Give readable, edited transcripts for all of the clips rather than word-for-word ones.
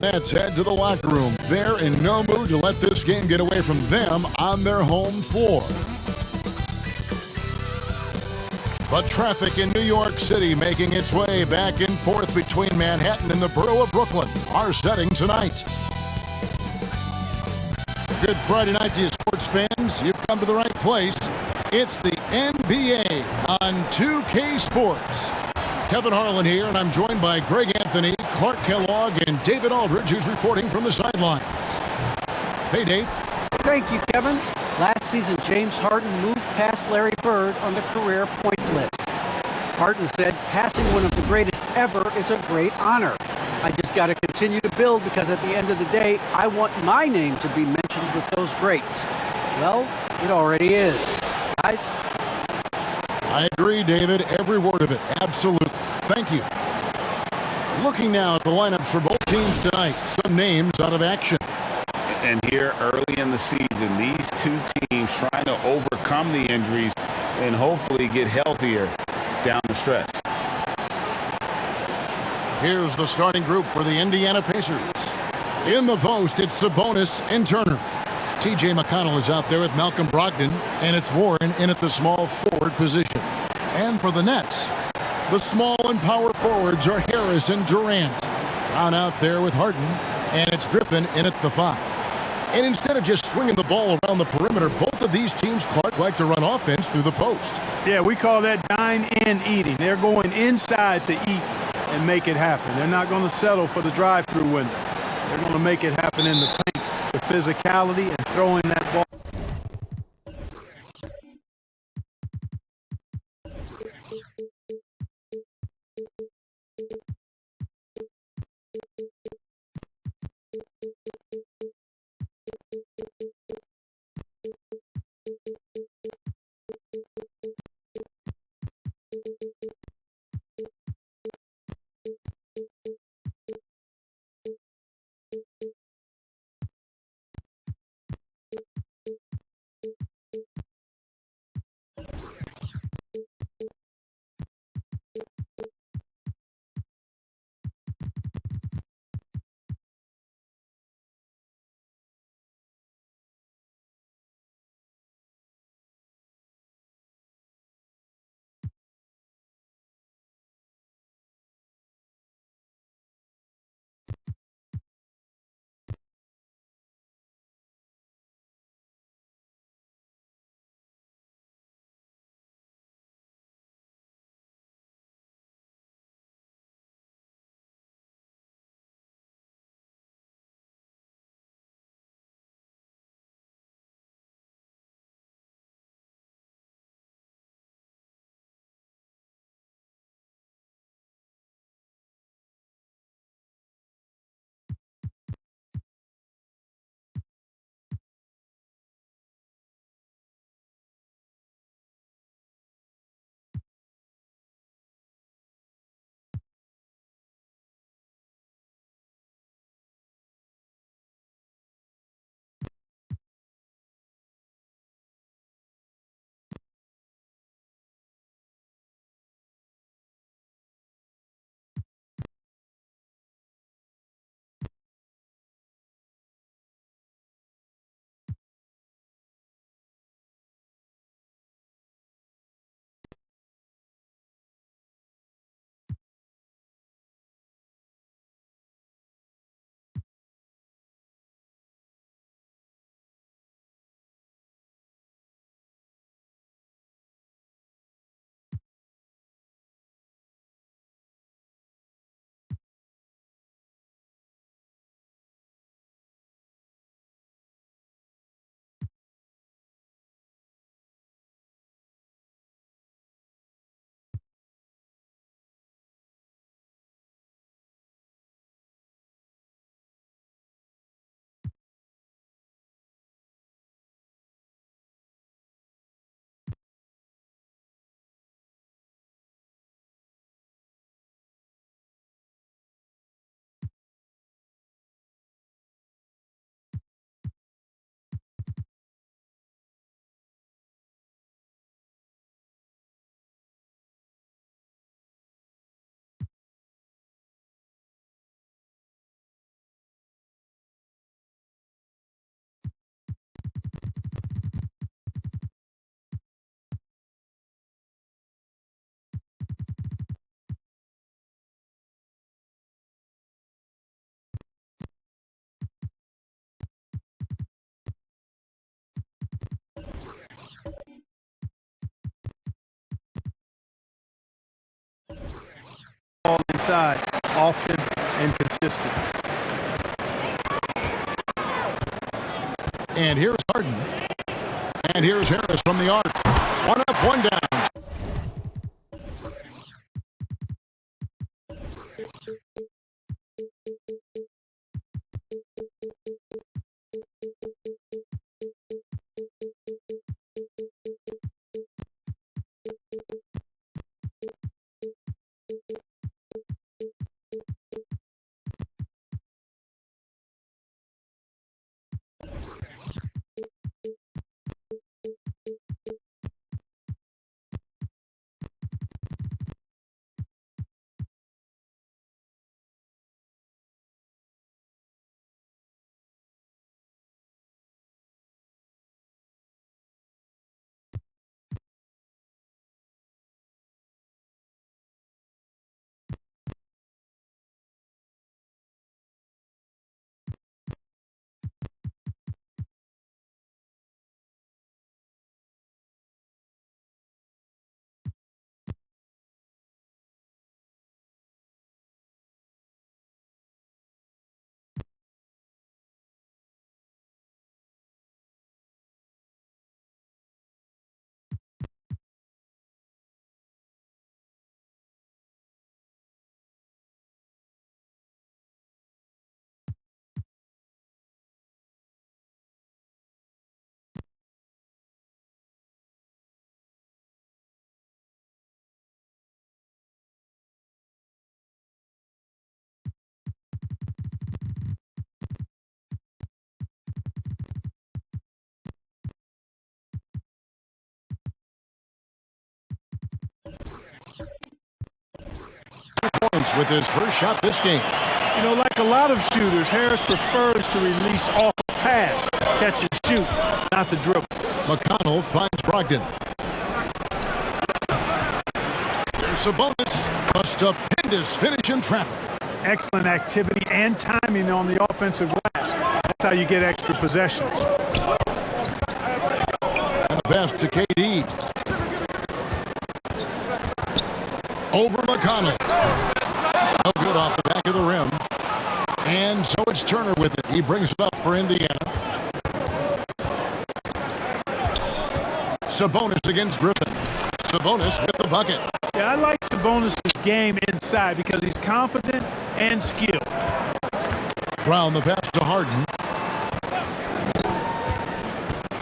Nets head to the locker room. They're in no mood to let this game get away from them on their home floor. But traffic in New York City making its way back and forth between Manhattan and the borough of Brooklyn are setting tonight. Good Friday night to you sports fans. You've come to the right place. It's the NBA on 2K Sports. Kevin Harlan here, and I'm joined by Greg Anthony, Clark Kellogg, and David Aldridge, who's reporting from the sidelines. Hey, Dave. Thank you, Kevin. Last season, James Harden moved past Larry Bird on the career points list. Harden said, passing one of the greatest ever is a great honor. I just got to continue to build because at the end of the day, I want my name to be mentioned with those greats. Well, it already is. Guys? I agree, David. Every word of it. Absolutely. Thank you. Looking now at the lineup for both teams tonight. Some names out of action. And here early in the season, these two teams trying to overcome the injuries and hopefully get healthier down the stretch. Here's the starting group for the Indiana Pacers. In the post, it's Sabonis and Turner. T.J. McConnell is out there with Malcolm Brogdon, and it's Warren in at the small forward position. And for the Nets, the small and power forwards are Harris and Durant. Brown out there with Harden, and it's Griffin in at the 5. And instead of just swinging the ball around the perimeter, both of these teams, Clark, like to run offense through the post. Yeah, we call that dine-in eating. They're going inside to eat and make it happen. They're not going to settle for the drive-through window. They're going to make it happen in the paint with physicality and throwing that ball. ball inside often and consistent. And here's Harden. And here's Harris from the arc. One up, one down. Points with his first shot this game. You know, like a lot of shooters, Harris prefers to release off the pass, catch and shoot, not the dribble. McConnell finds Brogdon. There's Sabonis. A stupendous finish in traffic. Excellent activity and timing on the offensive glass. That's how you get extra possessions. And the pass to KD. Over McConnell. No good off the back of the rim. And so it's Turner with it. He brings it up for Indiana. Sabonis against Griffin. Sabonis with the bucket. Yeah, I like Sabonis' game inside because he's confident and skilled. Brown the pass to Harden.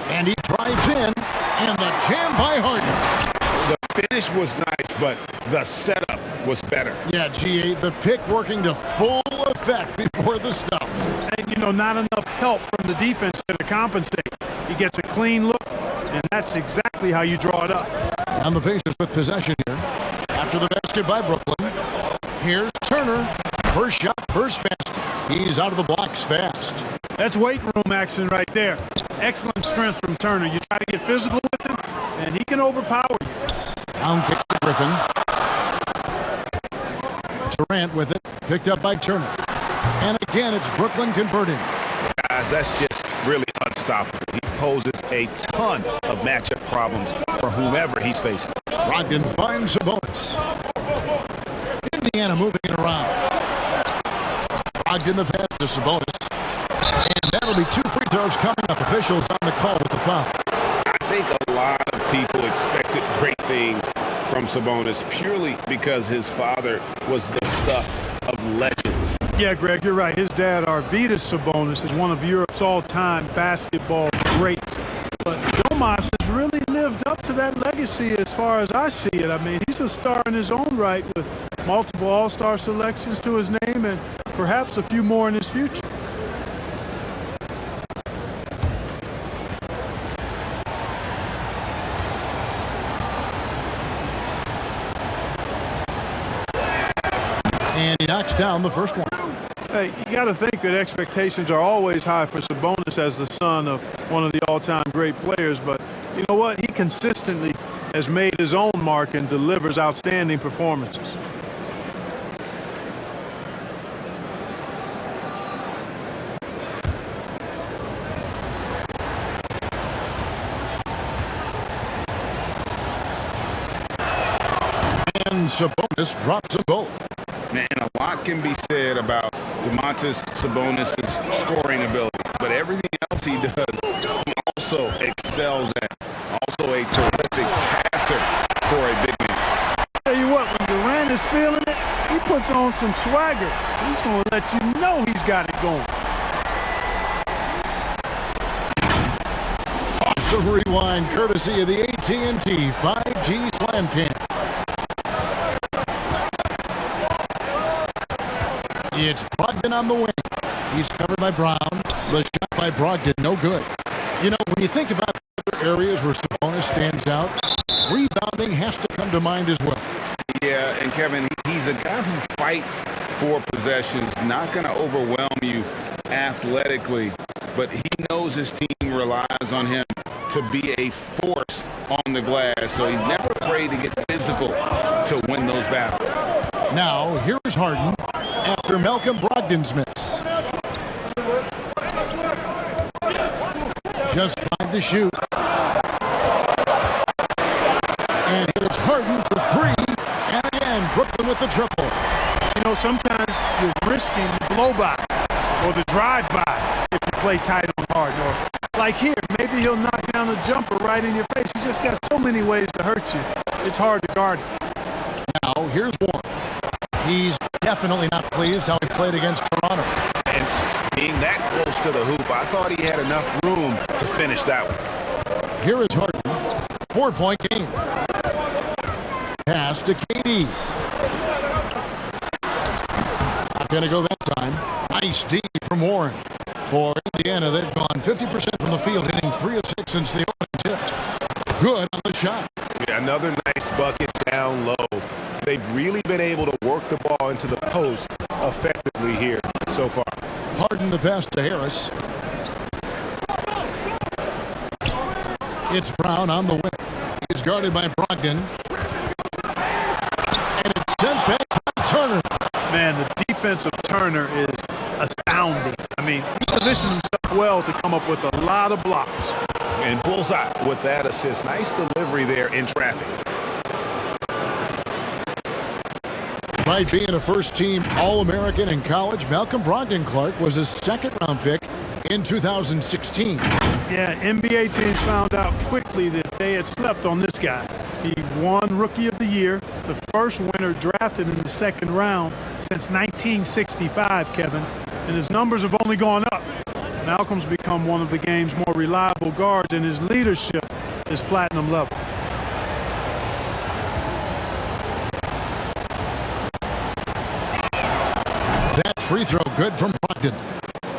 And he drives in. And the jam by Harden. The finish was nice, but the setup was better. Yeah, GA, the pick working to full effect before the stuff. And, you know, not enough help from the defense to compensate. He gets a clean look, and that's exactly how you draw it up. On the Pacers with possession here. After the basket by Brooklyn. Here's Turner. First shot, first basket. He's out of the blocks fast. That's weight room action right there. Excellent strength from Turner. You try to get physical with him, and he can overpower you. Down kicks to Griffin. Durant with it. Picked up by Turner. And again, it's Brooklyn converting. Guys, that's just really unstoppable. He poses a ton of matchup problems for whomever he's facing. Brogdon finds Sabonis. Indiana moving it around. Brogdon the pass to Sabonis. And that'll be 2 free throws coming up. Officials on the call with the foul. I think a lot of people expected great things from Sabonis purely because his father was the stuff of legends. Yeah, Greg, you're right. His dad, Arvydas Sabonis, is one of Europe's all-time basketball greats. But Domas has really lived up to that legacy as far as I see it. I mean, he's a star in his own right with multiple all-star selections to his name and perhaps a few more in his future. And he knocks down the first one. Hey, you got to think that expectations are always high for Sabonis as the son of one of the all-time great players. But you know what? He consistently has made his own mark and delivers outstanding performances. And Sabonis drops them both. Man, a lot can be said about Domantas Sabonis' scoring ability, but everything else he does, he also excels at. Also a terrific passer for a big man. Tell you what, when Durant is feeling it, he puts on some swagger. He's going to let you know he's got it going. Awesome rewind courtesy of the AT&T 5G Slam Cam. It's Brogdon on the wing. He's covered by Brown. The shot by Brogdon, no good. You know, when you think about other areas where Sabonis stands out, rebounding has to come to mind as well. Yeah, and Kevin, he's a guy who fights for possessions, not going to overwhelm you athletically, but he knows his team relies on him to be a force on the glass, so he's never afraid to get physical to win those battles. Now, here's Harden after Malcolm Brogdon's miss. Just 5 to shoot. And here's Harden for 3. And again, Brooklyn with the triple. You know, sometimes you're risking the blow-by or the drive-by if you play tight on Harden. Or like here, maybe he'll knock down a jumper right in your face. He just got so many ways to hurt you. It's hard to guard him. Now, here's Warren. He's definitely not pleased how he played against Toronto. And being that close to the hoop, I thought he had enough room to finish that one. Here is Harden. 4-point game. Pass to KD. Not going to go that time. Nice D from Warren. For Indiana, they've gone 50% from the field, hitting 3 of 6 since the opening tip. Good on the shot. Yeah, another nice bucket down low. They've really been able to work the ball into the post effectively here so far. Harden the pass to Harris. It's Brown on the wing. He's guarded by Brogdon. And it's sent back by Turner. Man, the defense of Turner is astounding. I mean, he positioned himself well to come up with a lot of blocks. And bullseye with that assist. Nice delivery there in traffic. Despite being a first-team All-American in college, Malcolm Brogdon Clark was a second-round pick in 2016. Yeah, NBA teams found out quickly that they had slept on this guy. He won Rookie of the Year, the first winner drafted in the second round since 1965, Kevin, and his numbers have only gone up. Malcolm's become one of the game's more reliable guards, and his leadership is platinum level. That free throw good from Brogdon.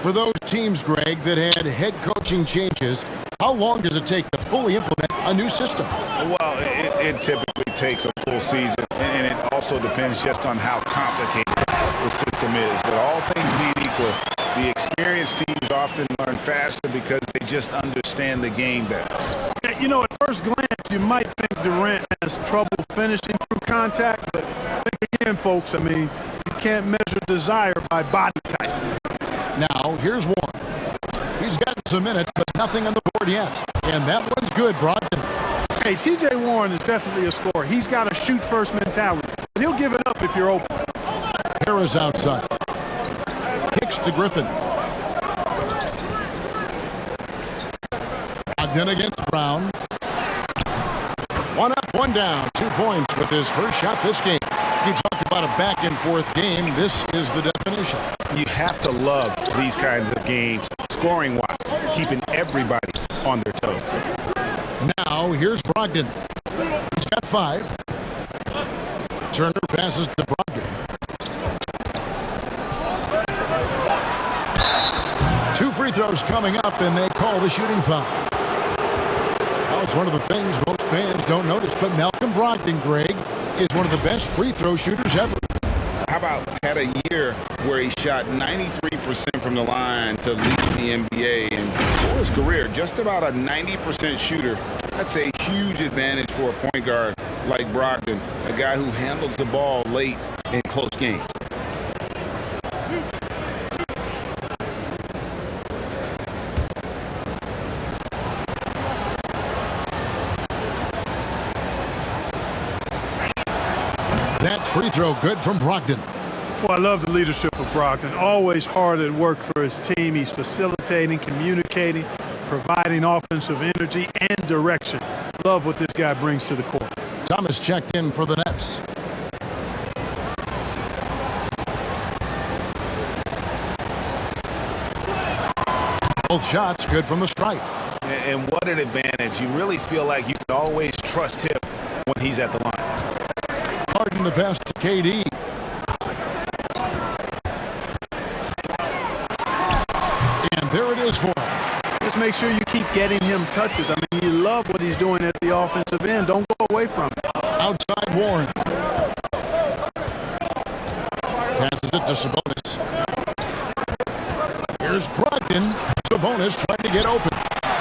For those teams, Greg, that had head coaching changes, how long does it take to fully implement a new system? Well, it typically takes a full season, and it also depends just on how complicated the system is. But all things being equal, the experienced teams often learn faster because they just understand the game better. You know, at first glance, you might think Durant has trouble finishing through contact, but think again, folks, I mean, you can't measure desire by body type. Now, here's Warren. He's gotten some minutes, but nothing on the board yet. And that one's good, Brogdon. Hey, T.J. Warren is definitely a scorer. He's got a shoot-first mentality, but he'll give it up if you're open. Harris outside. Kicks to Griffin. Brogdon against Brown. 1 up, 1 down. 2 points with his first shot this game. You talked about a back-and-forth game. This is the definition. You have to love these kinds of games, scoring-wise, keeping everybody on their toes. Now, here's Brogdon. He's got 5. Turner passes to Brogdon. 2 free throws coming up, and they call the shooting foul. Well, it's one of the things most fans don't notice, but Malcolm Brogdon, Greg, is one of the best free throw shooters ever. How about had a year where he shot 93% from the line to lead the NBA, and for his career, just about a 90% shooter. That's a huge advantage for a point guard like Brogdon, a guy who handles the ball late in close games. That free throw good from Brogdon. Well, I love the leadership of Brogdon. Always hard at work for his team. He's facilitating, communicating, providing offensive energy and direction. Love what this guy brings to the court. Thomas checked in for the Nets. Both shots good from the stripe. And what an advantage. You really feel like you can always trust him when he's at the line. Harden the pass to KD. And there it is for him. Just make sure you keep getting him touches. I mean, you love what he's doing at the offensive end. Don't go away from it. Outside Warren. Passes it to Sabonis. Here's Brogdon. Sabonis trying to get open.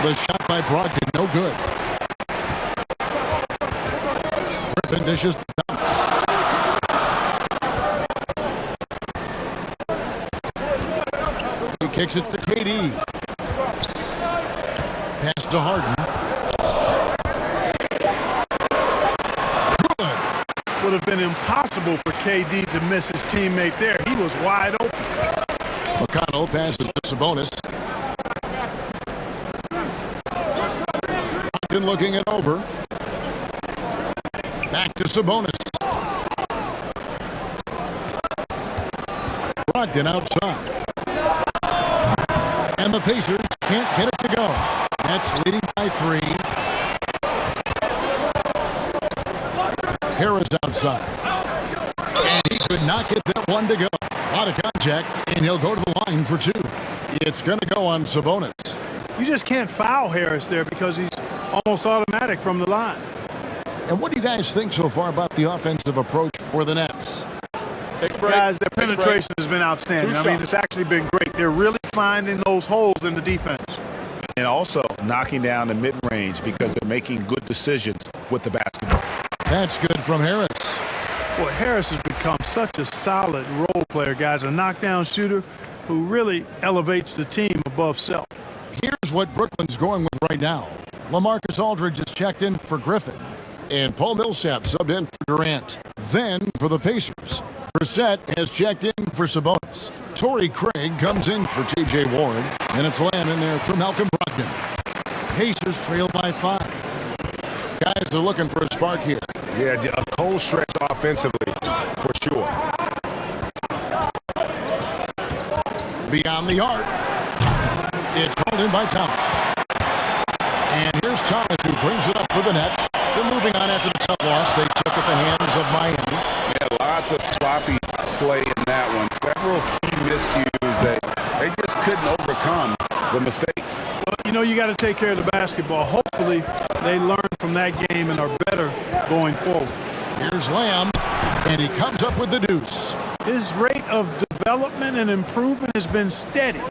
The shot by Brogdon, no good. Griffin dishes to Thomas. He kicks it to KD. Pass to Harden. Good. Would have been impossible for KD to miss his teammate there. He was wide open. McConnell passes to Sabonis. Brogdon looking it over. Back to Sabonis. Brogdon outside. And the Pacers can't get it to go. Nets leading by 3. Harris outside. And he could not get that one to go. A lot of contact, and he'll go to the line for 2. It's going to go on Sabonis. You just can't foul Harris there because he's almost automatic from the line. And what do you guys think so far about the offensive approach for the Nets? Take a break. Guys, their penetration has been outstanding. I mean, it's actually been great. They're really finding those holes in the defense. And also knocking down the mid-range because they're making good decisions with the basketball. That's good from Harris. Boy, Harris has become such a solid role player, guys. A knockdown shooter who really elevates the team above self. Here's what Brooklyn's going with right now. LaMarcus Aldridge has checked in for Griffin. And Paul Millsap subbed in for Durant. Then for the Pacers, Brissett has checked in for Sabonis. Torrey Craig comes in for T.J. Warren. And it's Lamb in there for Malcolm Brogdon. Pacers trail by 5. Guys are looking for a spark here. Yeah, a cold stretch offensively, for sure. Beyond the arc. It's hauled in by Thomas. And here's Thomas who brings it up for the Nets. They're moving on after the tough loss they took at the hands of Miami. Yeah, lots of sloppy play in that one. Several key miscues they just couldn't overcome the mistakes. Well, you know, you got to take care of the basketball. Hopefully, they learn from that game and are better going forward. Here's Lamb, and he comes up with the deuce. His rate of development and improvement has been steady.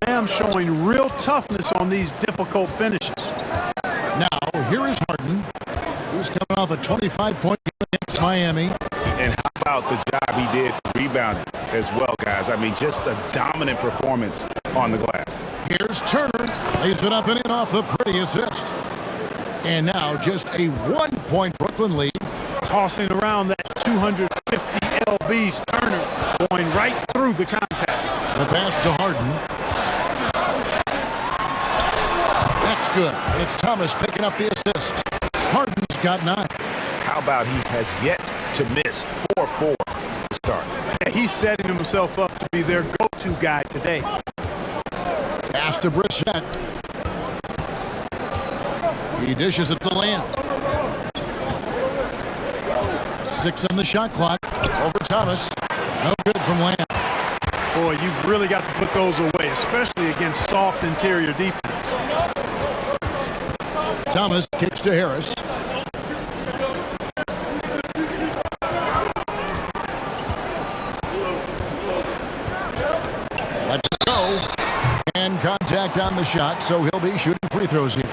Lamb showing real toughness on these difficult finishes. Now, here is Harden, who's coming off a 25-point game against Miami. And how about the job he did rebounding as well, guys? I mean, just a dominant performance on the glass. Here's Turner, lays it up and in off the pretty assist. And now just a 1-point Brooklyn lead. Tossing around that 250 lbs, Turner going right through the contact. The pass to Harden. That's good. And it's Thomas picking up the assist. Harden's got 9. How about he has yet to miss 4-4 to start? Yeah, he's setting himself up to be their go-to guy today. Pass to Brissett. He dishes it to Lamb. 6 on the shot clock. Over Thomas. No good from Lamb. Boy, you've really got to put those away, especially against soft interior defense. Thomas kicks to Harris. Let's go. And contact on the shot, so he'll be shooting free throws here.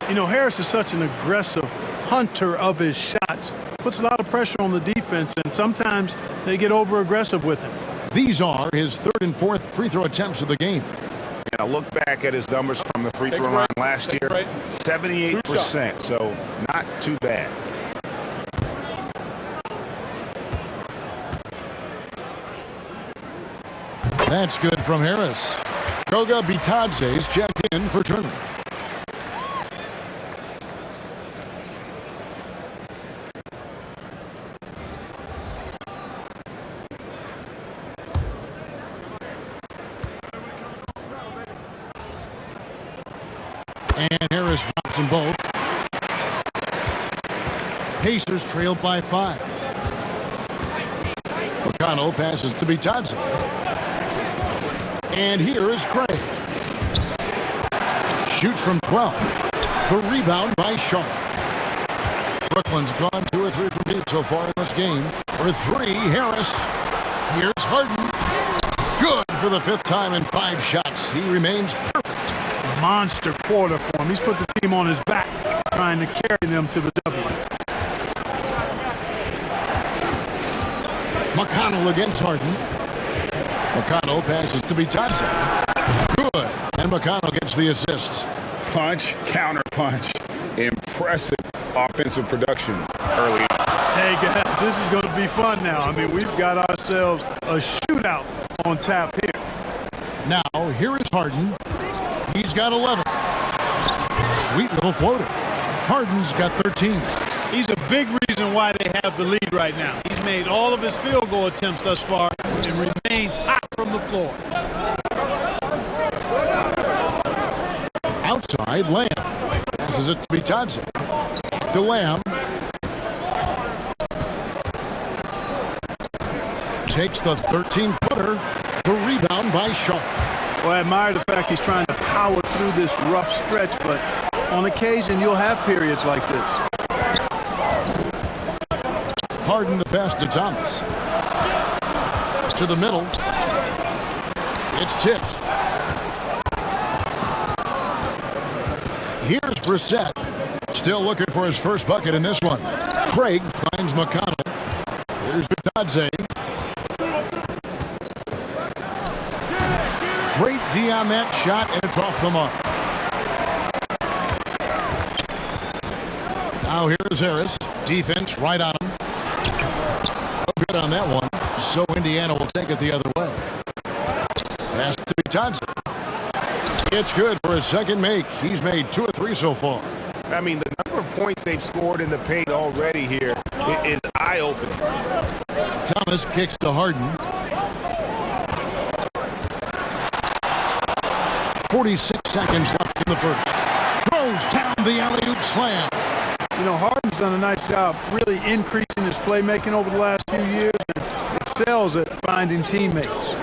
You know, Harris is such an aggressive hunter of his shots. Puts a lot of pressure on the defense, and sometimes they get over-aggressive with him. These are his 3rd and 4th free throw attempts of the game. And I look back at his numbers from the free throw line last year, 78%, so not too bad. That's good from Harris. Koga Bitadze's checked in for Turner. And Harris drops them both. Pacers trailed by 5. McConnell passes to Bitadze. And here is Craig. Shoots from 12. The rebound by Sharp. Brooklyn's gone 2 or 3 from deep so far in this game. For 3, Harris. Here's Harden. Good for the 5th time in 5 shots. He remains perfect. Monster quarter for him. He's put the team on his back, trying to carry them to the W. McConnell against Harden. McConnell passes to Bitadze. Good. And McConnell gets the assist. Punch, counter punch. Impressive offensive production early on. Hey, guys, this is going to be fun now. I mean, we've got ourselves a shootout on tap here. Now, here is Harden. He's got 11. Sweet little floater. Harden's got 13. He's a big reason why they have the lead right now. He's made all of his field goal attempts thus far and remains hot from the floor. Outside, Lamb. Passes it to Bitadze. To Lamb. Takes the 13-footer. The rebound by Sharp. Well, I admire the fact he's trying to power through this rough stretch, but on occasion you'll have periods like this. Harden the pass to Thomas. To the middle. It's tipped. Here's Brissett. Still looking for his first bucket in this one. Craig finds McConnell. Here's Bitadze. Great D on that shot, and it's off the mark. Now here's Harris. Defense right on him. No good on that one. So Indiana will take it the other way. Pass to Bitadze. It's good for his second make. He's made 2 or 3 so far. I mean, the number of points they've scored in the paint already here is eye-opening. Thomas kicks to Harden. 46 seconds left in the first. Throws down the alley-oop slam. You know, Harden's done a nice job really increasing his playmaking over the last few years and excels at finding teammates.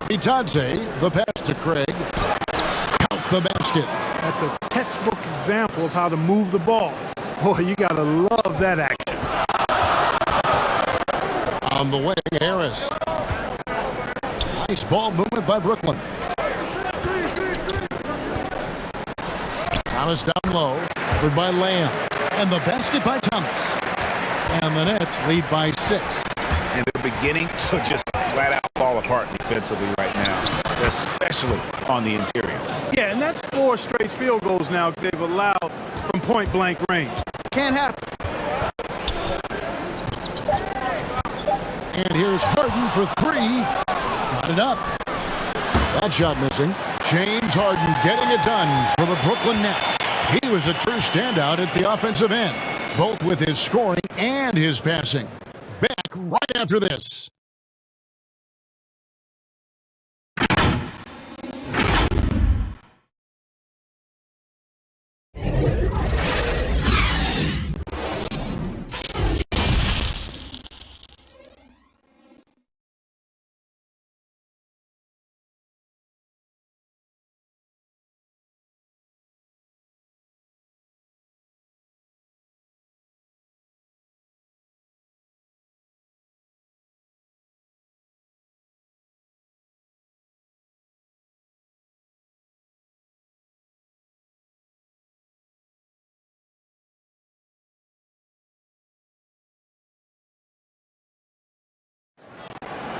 Bitadze, the pass to Craig. Count the basket. That's a textbook example of how to move the ball. Boy, you gotta love that action. On the wing, Harris. Nice ball movement by Brooklyn. Thomas down low, covered by Lamb. And the basket by Thomas. And the Nets lead by 6. And they're beginning to just flat out fall apart defensively right now, especially on the interior. Yeah, and that's 4 straight field goals now they've allowed from point-blank range. Can't happen. And here's Harden for 3. Got it up. That shot missing. James Harden getting it done for the Brooklyn Nets. He was a true standout at the offensive end, both with his scoring and his passing. Back right after this.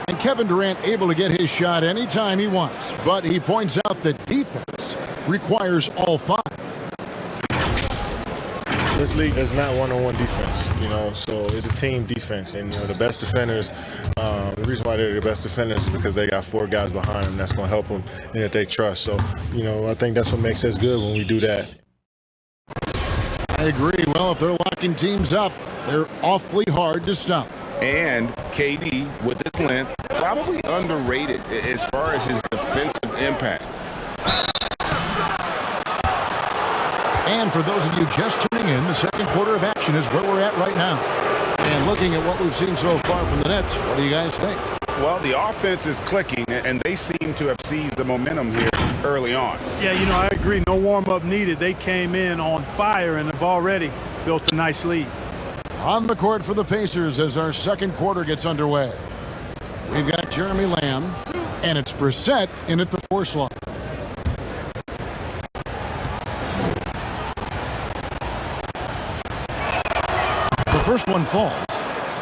And Kevin Durant able to get his shot anytime he wants, but he points out that defense requires all 5. This league is not one-on-one defense, so it's a team defense. And, the best defenders, the reason why they're the best defenders is because they got 4 guys behind them that's going to help them and that they trust. So, I think that's what makes us good when we do that. I agree. Well, if they're locking teams up, they're awfully hard to stop. And KD, with his length, probably underrated as far as his defensive impact. And for those of you just tuning in, the second quarter of action is where we're at right now. And looking at what we've seen so far from the Nets, what do you guys think? Well, the offense is clicking, and they seem to have seized the momentum here early on. Yeah, I agree. No warm-up needed. They came in on fire and have already built a nice lead. On the court for the Pacers as our second quarter gets underway. We've got Jeremy Lamb, and it's Brissett in at the 4 slot. The first one falls.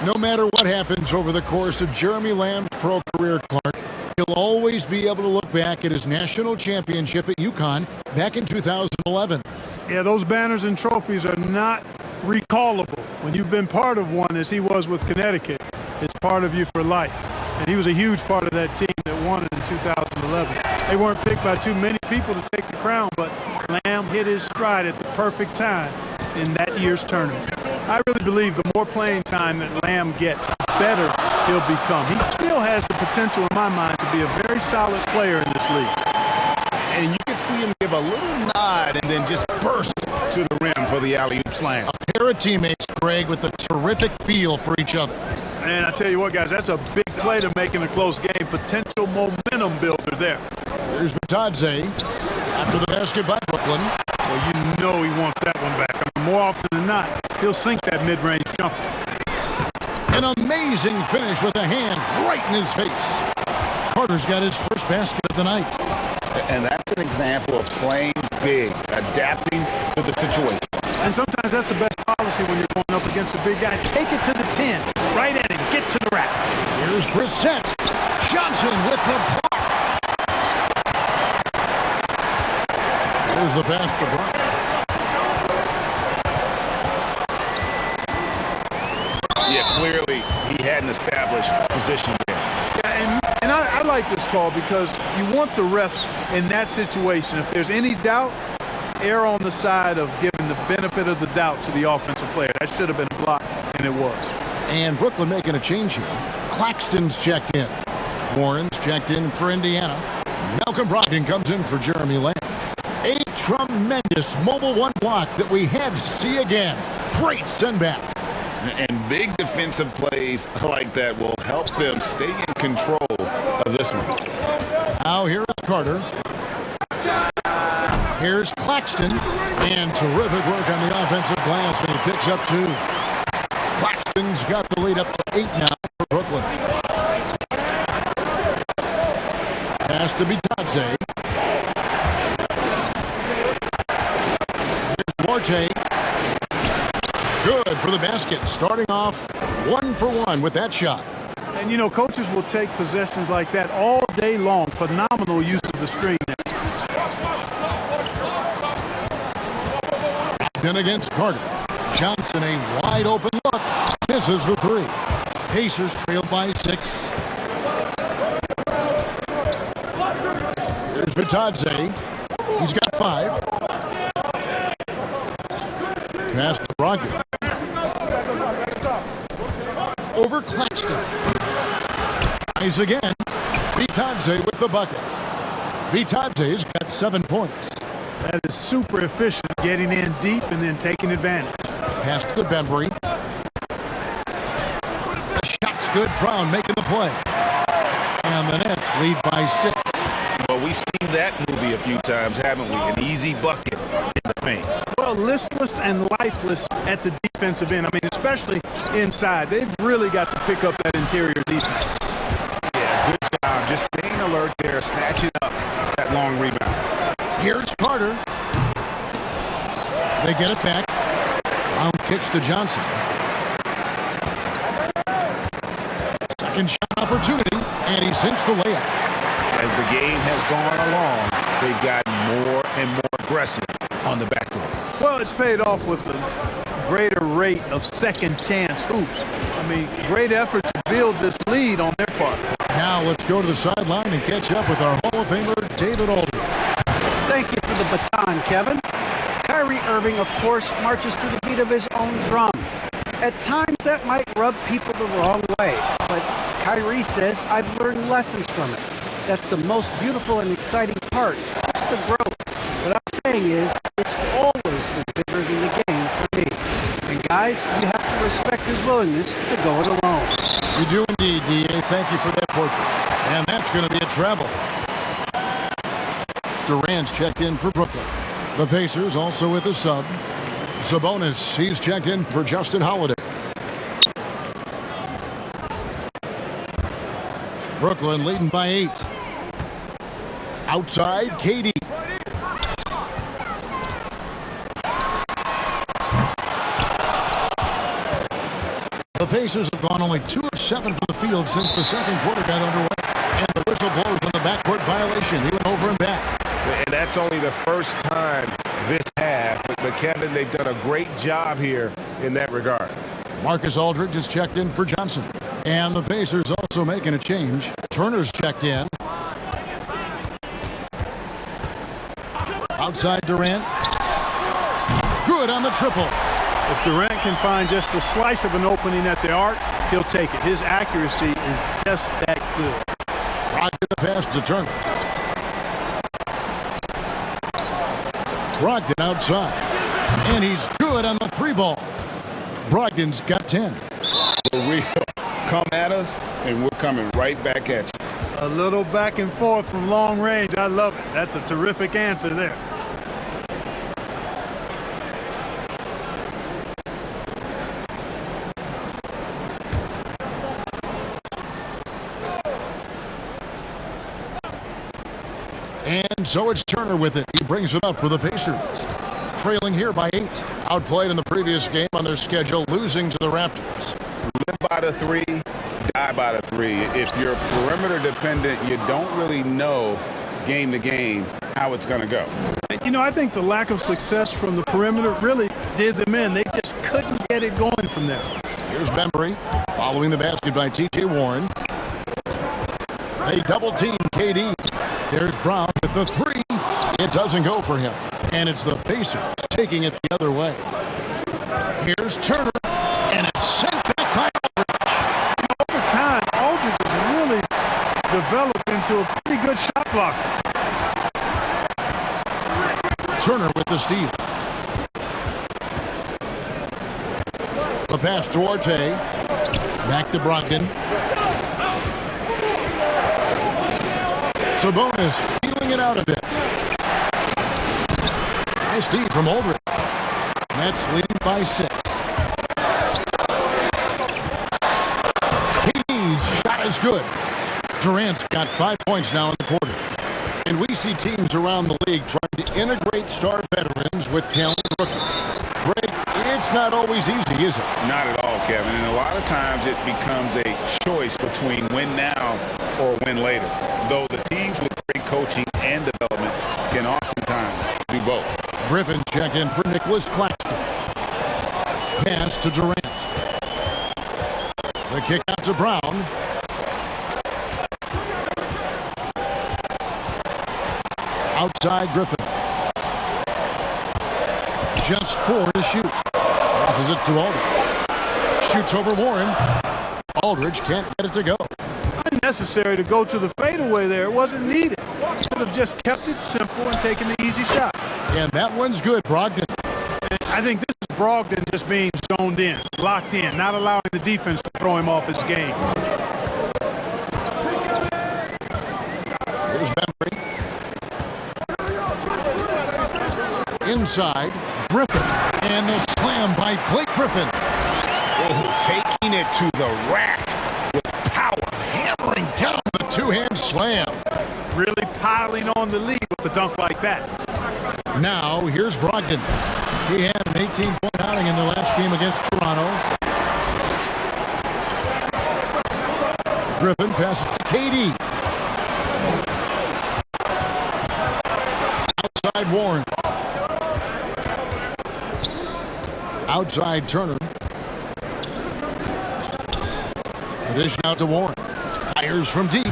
No matter what happens over the course of Jeremy Lamb's pro career, Clark, he'll always be able to look back at his national championship at UConn back in 2011. Yeah, those banners and trophies are not recallable. When you've been part of one, as he was with Connecticut, it's part of you for life. And he was a huge part of that team that won it in 2011. They weren't picked by too many people to take the crown, but Lamb hit his stride at the perfect time in that year's tournament. I really believe the more playing time that Lamb gets, better he'll become. He still has the potential, in my mind, to be a very solid player in this league. And you can see him give a little nod and then just burst to the rim for the alley-oop slam. A pair of teammates, Greg, with a terrific feel for each other. And I tell you what, guys, that's a big play to make in a close game. Potential momentum builder there. Here's Batadze after the basket by Brooklyn. Well, he wants that one back. More often than not, he'll sink that mid-range jumper. An amazing finish with a hand right in his face. Carter's got his first basket of the night. And that's an example of playing big, adapting to the situation. And sometimes that's the best policy when you're going up against a big guy. Take it to the 10, right at him, get to the rack. Here's Brissett. Johnson with the block. Here's the pass to Brown. Yeah, clearly he hadn't established position there. Yeah, and I like this call because you want the refs in that situation. If there's any doubt, err on the side of giving the benefit of the doubt to the offensive player. That should have been a block, and it was. And Brooklyn making a change here. Claxton's checked in. Warren's checked in for Indiana. Malcolm Brogdon comes in for Jeremy Lamb. A tremendous mobile one block that we had to see again. Great send back. And big defensive plays like that will help them stay in control of this one. Now here's Carter. Here's Claxton. And terrific work on the offensive glass, and he picks up 2. Claxton's got the lead up to 8 now for Brooklyn. Pass to Batadze. Here's Duarte. Good for the basket, starting off 1 for 1 with that shot. And, coaches will take possessions like that all day long. Phenomenal use of the screen. Then against Carter. Johnson, a wide open look. Misses the 3. Pacers trailed by 6. Here's Batadze. He's got 5. Pass to Brogdon. Over Claxton. Tries again. Batadze with the bucket. Batadze's got 7 points. That is super efficient, getting in deep and then taking advantage. Pass to Bembry. The shot's good. Brown making the play. And the Nets lead by 6. Well, we've seen that movie a few times, haven't we? An easy bucket in the paint. Well, listless and lifeless at the defensive end. I mean, especially inside. They've really got to pick up that interior defense. Yeah, good job. Just staying alert there, snatching up that long rebound. Here's Carter. They get it back. Brown kicks to Johnson. Second shot opportunity, and he sinks the layup. As the game has gone along, they've gotten more and more aggressive on the backboard. Well, it's paid off with the greater rate of second chance hoops. I mean, great effort to build this lead on their part. Now let's go to the sideline and catch up with our Hall of Famer, David Aldridge. Thank you for the baton, Kevin. Kyrie Irving, of course, marches to the beat of his own drum. At times, that might rub people the wrong way, but Kyrie says, I've learned lessons from it. That's the most beautiful and exciting part, just the growth. What I'm saying is, it's always been bigger than the game for me. And guys, you have to respect his willingness to go it alone. You do indeed, D.A. Thank you for that portrait. And that's going to be a travel. Durant's checked in for Brooklyn. The Pacers also with a sub. Sabonis, he's checked in for Justin Holiday. Brooklyn leading by 8. Outside, KD. The Pacers have gone only 2 of 7 from the field since the second quarter got underway. And the whistle blows on the backcourt violation. He went over and back. And that's only the first time this half. But Kevin, they've done a great job here in that regard. Marcus Aldridge is checked in for Johnson. And the Pacers also making a change. Turner's checked in. Outside Durant. Good on the triple. If Durant can find just a slice of an opening at the arc, he'll take it. His accuracy is just that good. Brogdon the pass to Turner. Brogdon outside. And he's good on the 3-ball. Brogdon's got 10. For real. Come at us, and we're coming right back at you. A little back and forth from long range. I love it. That's a terrific answer there. And so it's Turner with it. He brings it up for the Pacers. Trailing here by 8. Outplayed in the previous game on their schedule, losing to the Raptors. Live by the 3, die by the 3. If you're perimeter dependent, you don't really know game to game how it's going to go. You know, I think the lack of success from the perimeter really did them in. They just couldn't get it going from there. Here's Bembry following the basket by T.J. Warren. They double-team KD. There's Brown with the 3. It doesn't go for him. And it's the Pacers taking it the other way. Here's Turner. And it's sent back by Aldridge. Over time, Aldridge has really developed into a pretty good shot blocker. Turner with the steal. The pass to Orte. Back to Brogdon. Sabonis feeling it out a bit. Nice D from Aldridge. Nets leading by 6. KD's shot is good. Durant's got 5 points now in the quarter. And we see teams around the league trying to integrate star veterans with talented rookies. Greg, it's not always easy, is it? Not at all, Kevin. And a lot of times it becomes a choice between win now or win later. Though the teams with great coaching and development can oftentimes do both. Griffin's check in for Nicholas Claxton. Pass to Durant. The kick out to Brown. Outside Griffin. Just 4 to shoot. Passes it to Aldridge. Shoots over Warren. Aldridge can't get it to go. Unnecessary to go to the fadeaway there. It wasn't needed. Should have just kept it simple and taken the easy shot. And that one's good, Brogdon. And I think this is Brogdon just being zoned in, locked in, not allowing the defense to throw him off his game. Here's Bembry. Inside, Griffin. And the slam by Blake Griffin. Oh, taking it to the rack with power. Hammering down the two-hand slam. Really piling on the lead with a dunk like that. Now, here's Brogdon. He had an 18-point outing in the last game against Toronto. Griffin passes to KD. Outside Warren. Outside Turner. The dish out to Warren. Fires from deep.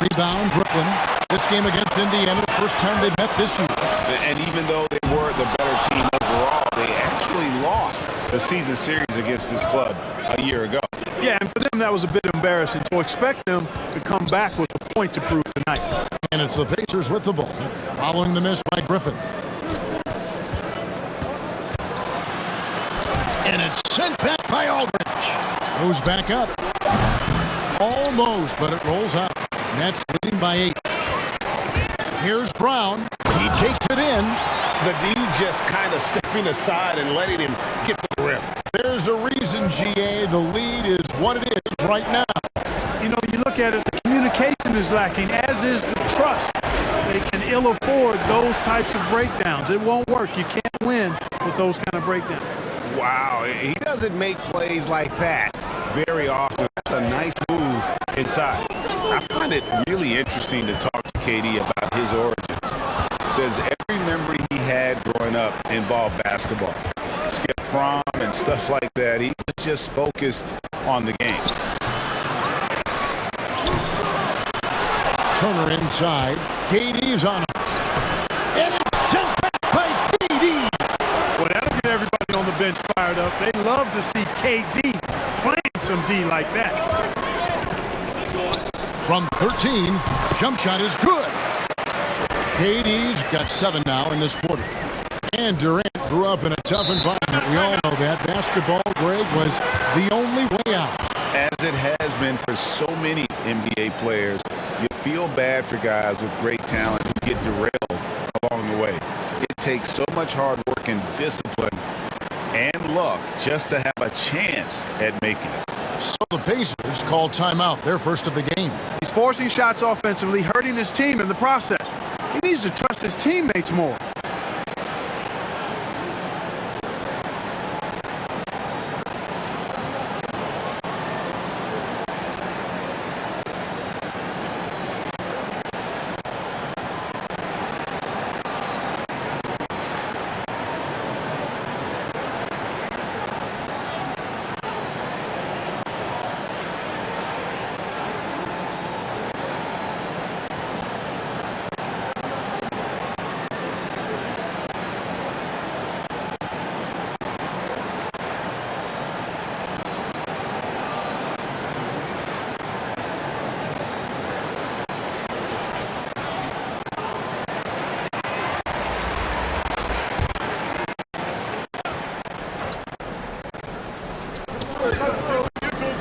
Rebound, Brooklyn. This game against Indiana, the first time they met this year. And even though they were the better team overall, they actually lost the season series against this club a year ago. Yeah, and for them, that was a bit embarrassing. So expect them to come back with a point to prove tonight. And it's the Pacers with the ball, following the miss by Griffin. And it's sent back by Aldridge. Goes back up. Almost, but it rolls out. Nets leading by 8. Here's Brown. He takes it in. The D just kind of stepping aside and letting him get to the rim. There's a reason, GA. The lead is what it is right now. You know, you look at it, the communication is lacking, as is the trust. They can ill afford those types of breakdowns. It won't work. You can't win with those kind of breakdowns. Wow, he doesn't make plays like that very often. That's a nice move inside. I find it really interesting to talk to KD about his origins. Says every memory he had growing up involved basketball. Skip prom and stuff like that. He was just focused on the game. Turner inside. KD's on him. And it's sent back by KD. Well, that'll get everybody on the bench fired up. They love to see KD playing some D like that. From 13, jump shot is good. KD's got 7 now in this quarter. And Durant grew up in a tough environment. We all know that. Basketball, Greg, was the only way out. As it has been for so many NBA players, you feel bad for guys with great talent who get derailed along the way. It takes so much hard work and discipline and luck just to have a chance at making it. So the Pacers call timeout, their first of the game. He's forcing shots offensively, hurting his team in the process. He needs to trust his teammates more.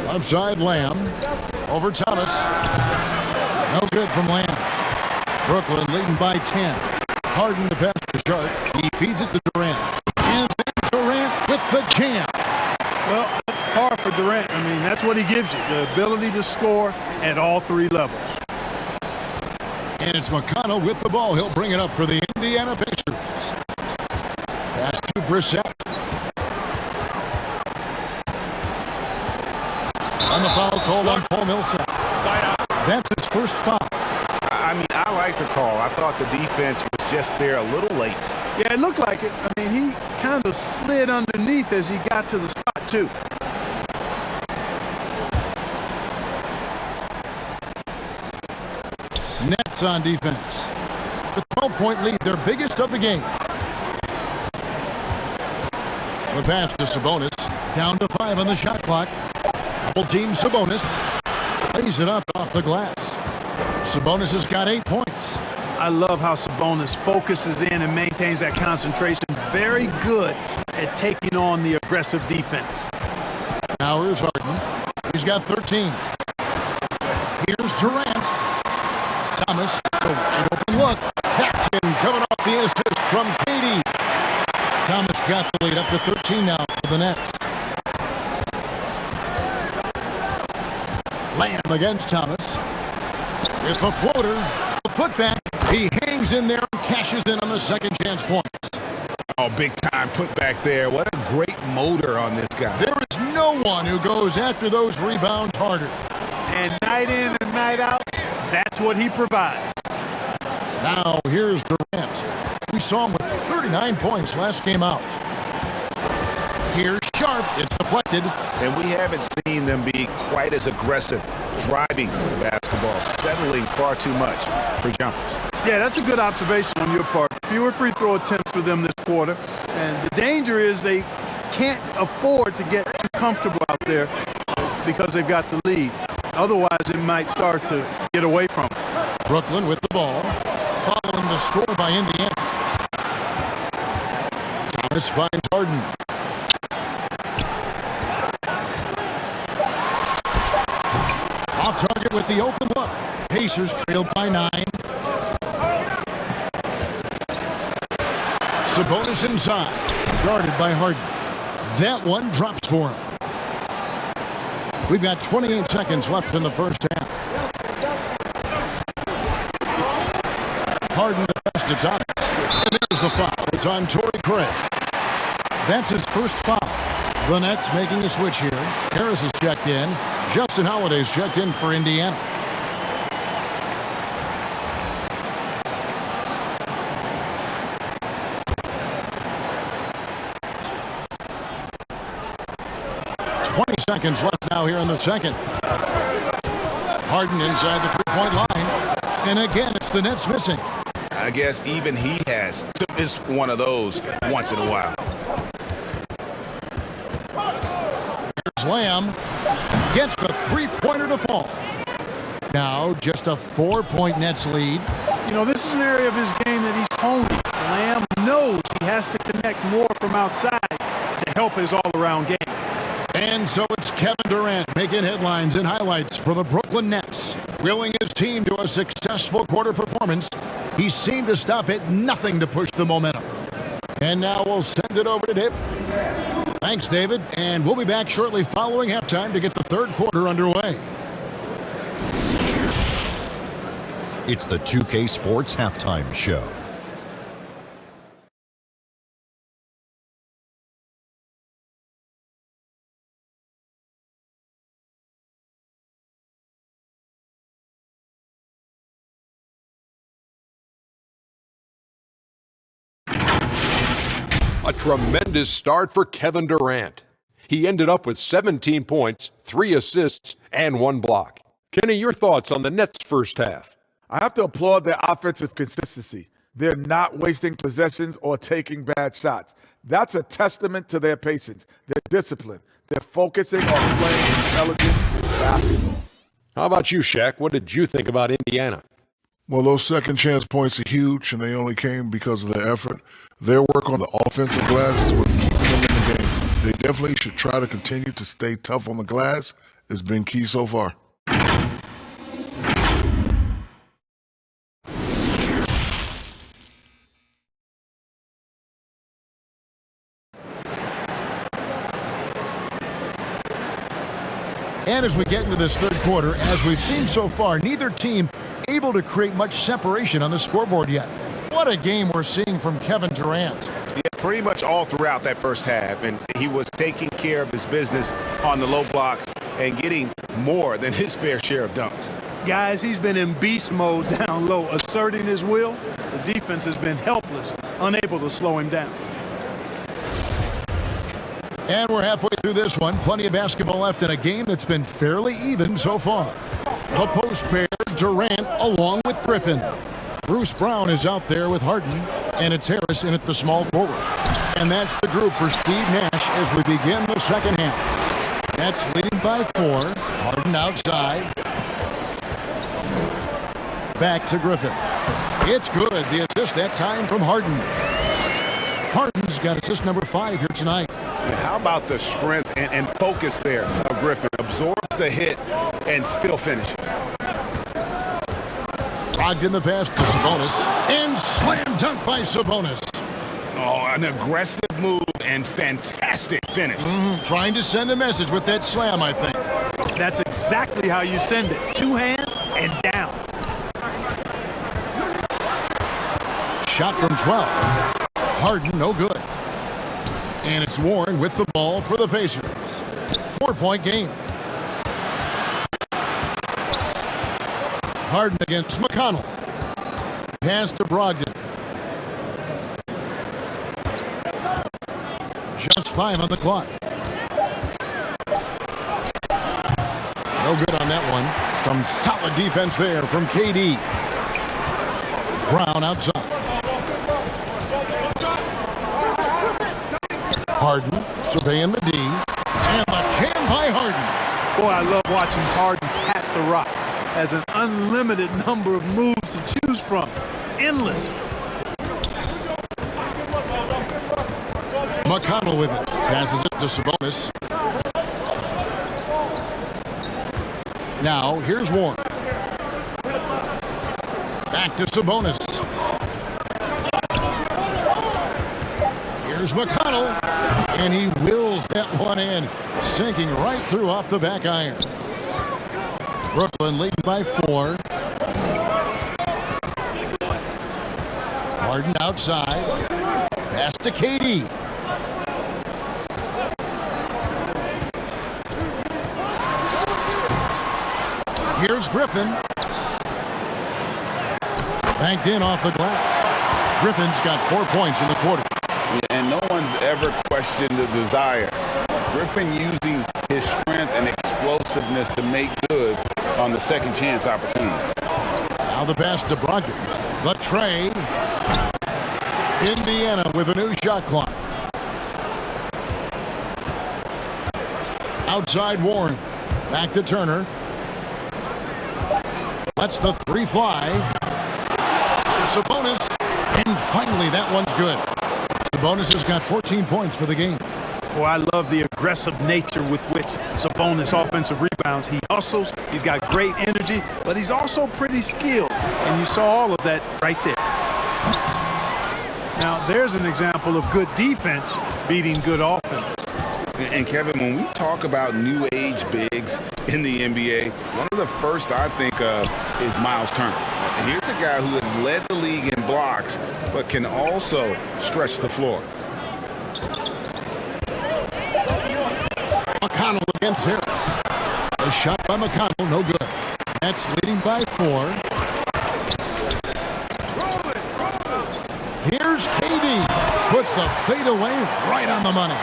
Upside Lamb over Thomas. No good from Lamb. Brooklyn leading by 10. Harden to pass to Sharp. He feeds it to Durant. And then Durant with the jam. Well, that's par for Durant. I mean, that's what he gives you, the ability to score at all 3 levels. And it's McConnell with the ball. He'll bring it up for the Indiana Pacers. Pass to Brissett. On the foul call on Paul Millsap. That's his first foul. I mean, I like the call. I thought the defense was just there a little late. Yeah, it looked like it. I mean, he kind of slid underneath as he got to the spot, too. Nets on defense. The 12-point lead, their biggest of the game. The pass to Sabonis. Down to 5 on the shot clock. Double team Sabonis. Plays it up off the glass. Sabonis has got 8 points. I love how Sabonis focuses in and maintains that concentration. Very good at taking on the aggressive defense. Now here's Harden. He's got 13. Here's Durant. Thomas, it's a wide open look. That's him coming off the assist from KD. Thomas got the lead up to 13 now for the Nets. Lamb against Thomas. With the floater, the putback. He hangs in there and cashes in on the second chance points. Oh, big time putback there. What a great motor on this guy. There is no one who goes after those rebounds harder. And night in and night out, that's what he provides. Now here's Durant. We saw him with 39 points last game out. Here's Sharp. It's deflected. And we haven't seen them be quite as aggressive driving the basketball, settling far too much for jumpers. Yeah, that's a good observation on your part. Fewer free throw attempts for them this quarter. And the danger is they can't afford to get too comfortable out there because they've got the lead. Otherwise, it might start to get away from them. Brooklyn with the ball, following the score by Indiana. Thomas finds Harden. Off target with the open look. Pacers trail by 9. Sabonis inside, guarded by Harden. That one drops for him. We've got 28 seconds left in the first half. Harden the pass to Thomas. And there's the foul. It's on Torrey Craig. That's his first foul. The Nets making a switch here. Harris is checked in. Justin Holiday's checked in for Indiana. Seconds left now here in the second. Harden inside the three-point line. And again, it's the Nets missing. I guess even he has to miss one of those once in a while. Here's Lamb. Gets the three-pointer to fall. Now just a 4-point Nets lead. You know, this is an area of his game that he's honing. Lamb knows he has to connect more from outside to help his all-around game. And so it's Kevin Durant making headlines and highlights for the Brooklyn Nets. Willing his team to a successful quarter performance, he seemed to stop at nothing to push the momentum. And now we'll send it over to Dave. Thanks, David. And we'll be back shortly following halftime to get the third quarter underway. It's the 2K Sports Halftime Show. A tremendous start for Kevin Durant. He ended up with 17 points, 3 assists, and 1 block. Kenny, your thoughts on the Nets' first half? I have to applaud their offensive consistency. They're not wasting possessions or taking bad shots. That's a testament to their patience, their discipline. They're focusing on playing intelligent basketball. How about you, Shaq? What did you think about Indiana? Well, those second chance points are huge, and they only came because of their effort. Their work on the offensive glass is what's keeping them in the game. They definitely should try to continue to stay tough on the glass. It's been key so far. And as we get into this third quarter, as we've seen so far, neither team able to create much separation on the scoreboard yet. What a game we're seeing from Kevin Durant. Yeah, pretty much all throughout that first half, and he was taking care of his business on the low blocks and getting more than his fair share of dunks. Guys, he's been in beast mode down low, asserting his will. The defense has been helpless, unable to slow him down. And we're halfway through this one. Plenty of basketball left in a game that's been fairly even so far. The post pair, Durant along with Griffin. Bruce Brown is out there with Harden, and it's Harris in at the small forward. And that's the group for Steve Nash as we begin the second half. Nets leading by 4. Harden outside. Back to Griffin. It's good. The assist that time from Harden. Harden's got assist number 5 here tonight. And how about the strength and focus there of Griffin? Absorbs the hit and still finishes. Logged in the pass to Sabonis. And slam dunk by Sabonis. Oh, an aggressive move and fantastic finish. Trying to send a message with that slam, I think. That's exactly how you send it. 2 hands and down. Shot from 12. Harden, no good. And it's Warren with the ball for the Pacers. 4-point game. Harden against McConnell. Pass to Brogdon. Just 5 on the clock. No good on that one. Some solid defense there from KD. Brown outside. Harden surveying the D. And the jam by Harden. Boy, I love watching Harden pat the rock. Has an unlimited number of moves to choose from. Endless. McConnell with it. Passes it to Sabonis. Now, here's Warren. Back to Sabonis. Here's McConnell. And he wills that one in. Sinking right through off the back iron. Brooklyn leading by 4. Harden outside. Pass to KD. Here's Griffin. Banked in off the glass. Griffin's got 4 points in the quarter. And no one's ever questioned the desire. Griffin using his strength and explosiveness to make good on the second chance opportunities. Now the pass to Brogdon. The tray. Indiana with a new shot clock. Outside Warren. Back to Turner. Lets the 3 fly. Sabonis. And finally that one's good. Sabonis has got 14 points for the game. Boy, I love the aggressive nature with which Sabonis offensive rebounds. He hustles, he's got great energy, but he's also pretty skilled. And you saw all of that right there. Now, there's an example of good defense beating good offense. And Kevin, when we talk about new age bigs in the NBA, one of the first I think of is Miles Turner. And here's a guy who has led the league in blocks, but can also stretch the floor. McConnell against Harris. A shot by McConnell, no good. Nets leading by 4. Here's KD. Puts the fadeaway right on the money.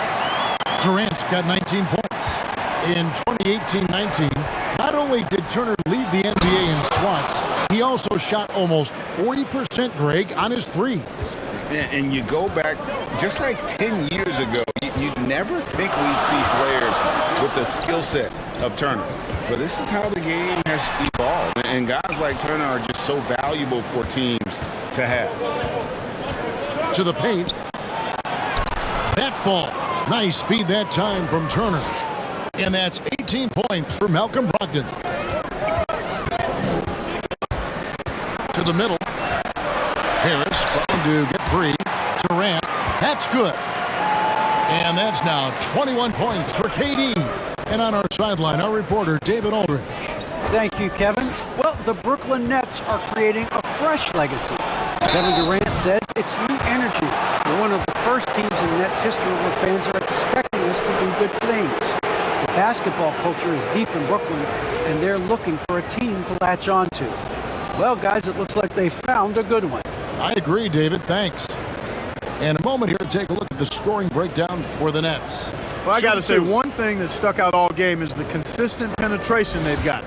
Durant's got 19 points. In 2018-19, not only did Turner lead the NBA in swats, he also shot almost 40%, Greg, on his threes. And you go back just like 10 years ago, you'd never think we'd see players with the skill set of Turner. But this is how the game has evolved. And guys like Turner are just so valuable for teams to have. To the paint. That falls. Nice feed that time from Turner. And that's 18 points for Malcolm Brogdon. To the middle. Harris trying to get free. Durant. That's good. And that's now 21 points for KD. And on our sideline, our reporter, David Aldridge. Thank you, Kevin. Well, the Brooklyn Nets are creating a fresh legacy. Kevin Durant says it's new energy. We're one of the first teams in Nets history where fans are expecting us to do good things. The basketball culture is deep in Brooklyn, and they're looking for a team to latch on to. Well, guys, it looks like they found a good one. I agree, David. Thanks. And a moment here to take a look at the scoring breakdown for the Nets. Well, I got to say, one thing that stuck out all game is the consistent penetration they've got.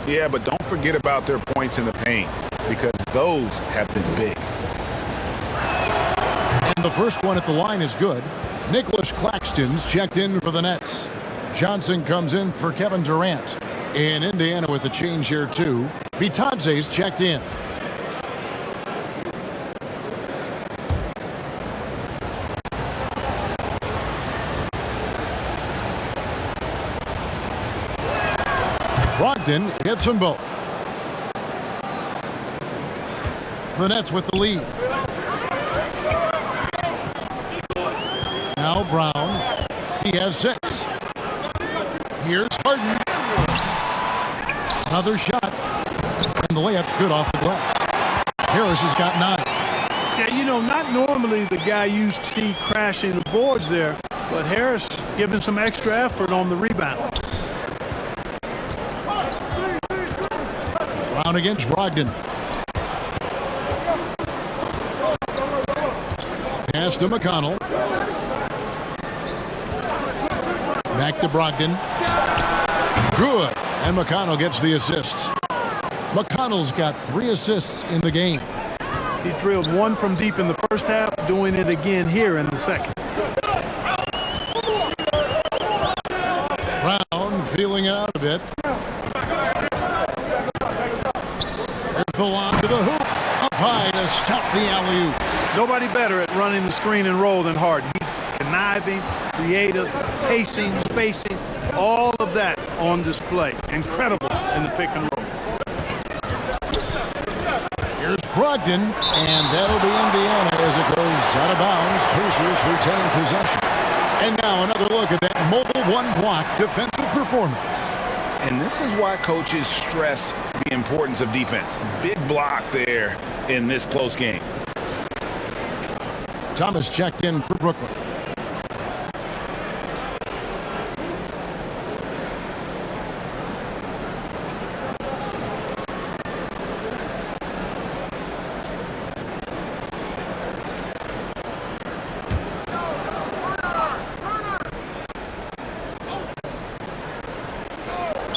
Yeah, but don't forget about their points in the paint, because those have been big. And the first one at the line is good. Nicholas Claxton's checked in for the Nets. Johnson comes in for Kevin Durant. In Indiana with a change here, too. Bitadze's checked in. Brogdon hits them both. The Nets with the lead. Now Brown. He has 6. Here's Harden. Another shot. And the layup's good off the glass. Harris has got 9. Yeah, you know, not normally the guy you see crashing the boards there, but Harris giving some extra effort on the rebound. Brown against Brogdon. Pass to McConnell. Back to Brogdon. Good. And McConnell gets the assists. McConnell's got 3 assists in the game. He drilled one from deep in the first half, doing it again here in the second. Brown feeling it out a bit. There's the lob to the hoop. Up high to stuff the alley-oop. Nobody better at running the screen and roll than Harden. He's conniving, creative, pacing, spacing, all of that on display. Incredible in the pick and roll. Here's Brogdon, and that'll be Indiana as it goes out of bounds. Pacers retain possession. And now another look at that mobile one-block defensive performance. And this is why coaches stress the importance of defense. Big block there in this close game. Thomas checked in for Brooklyn.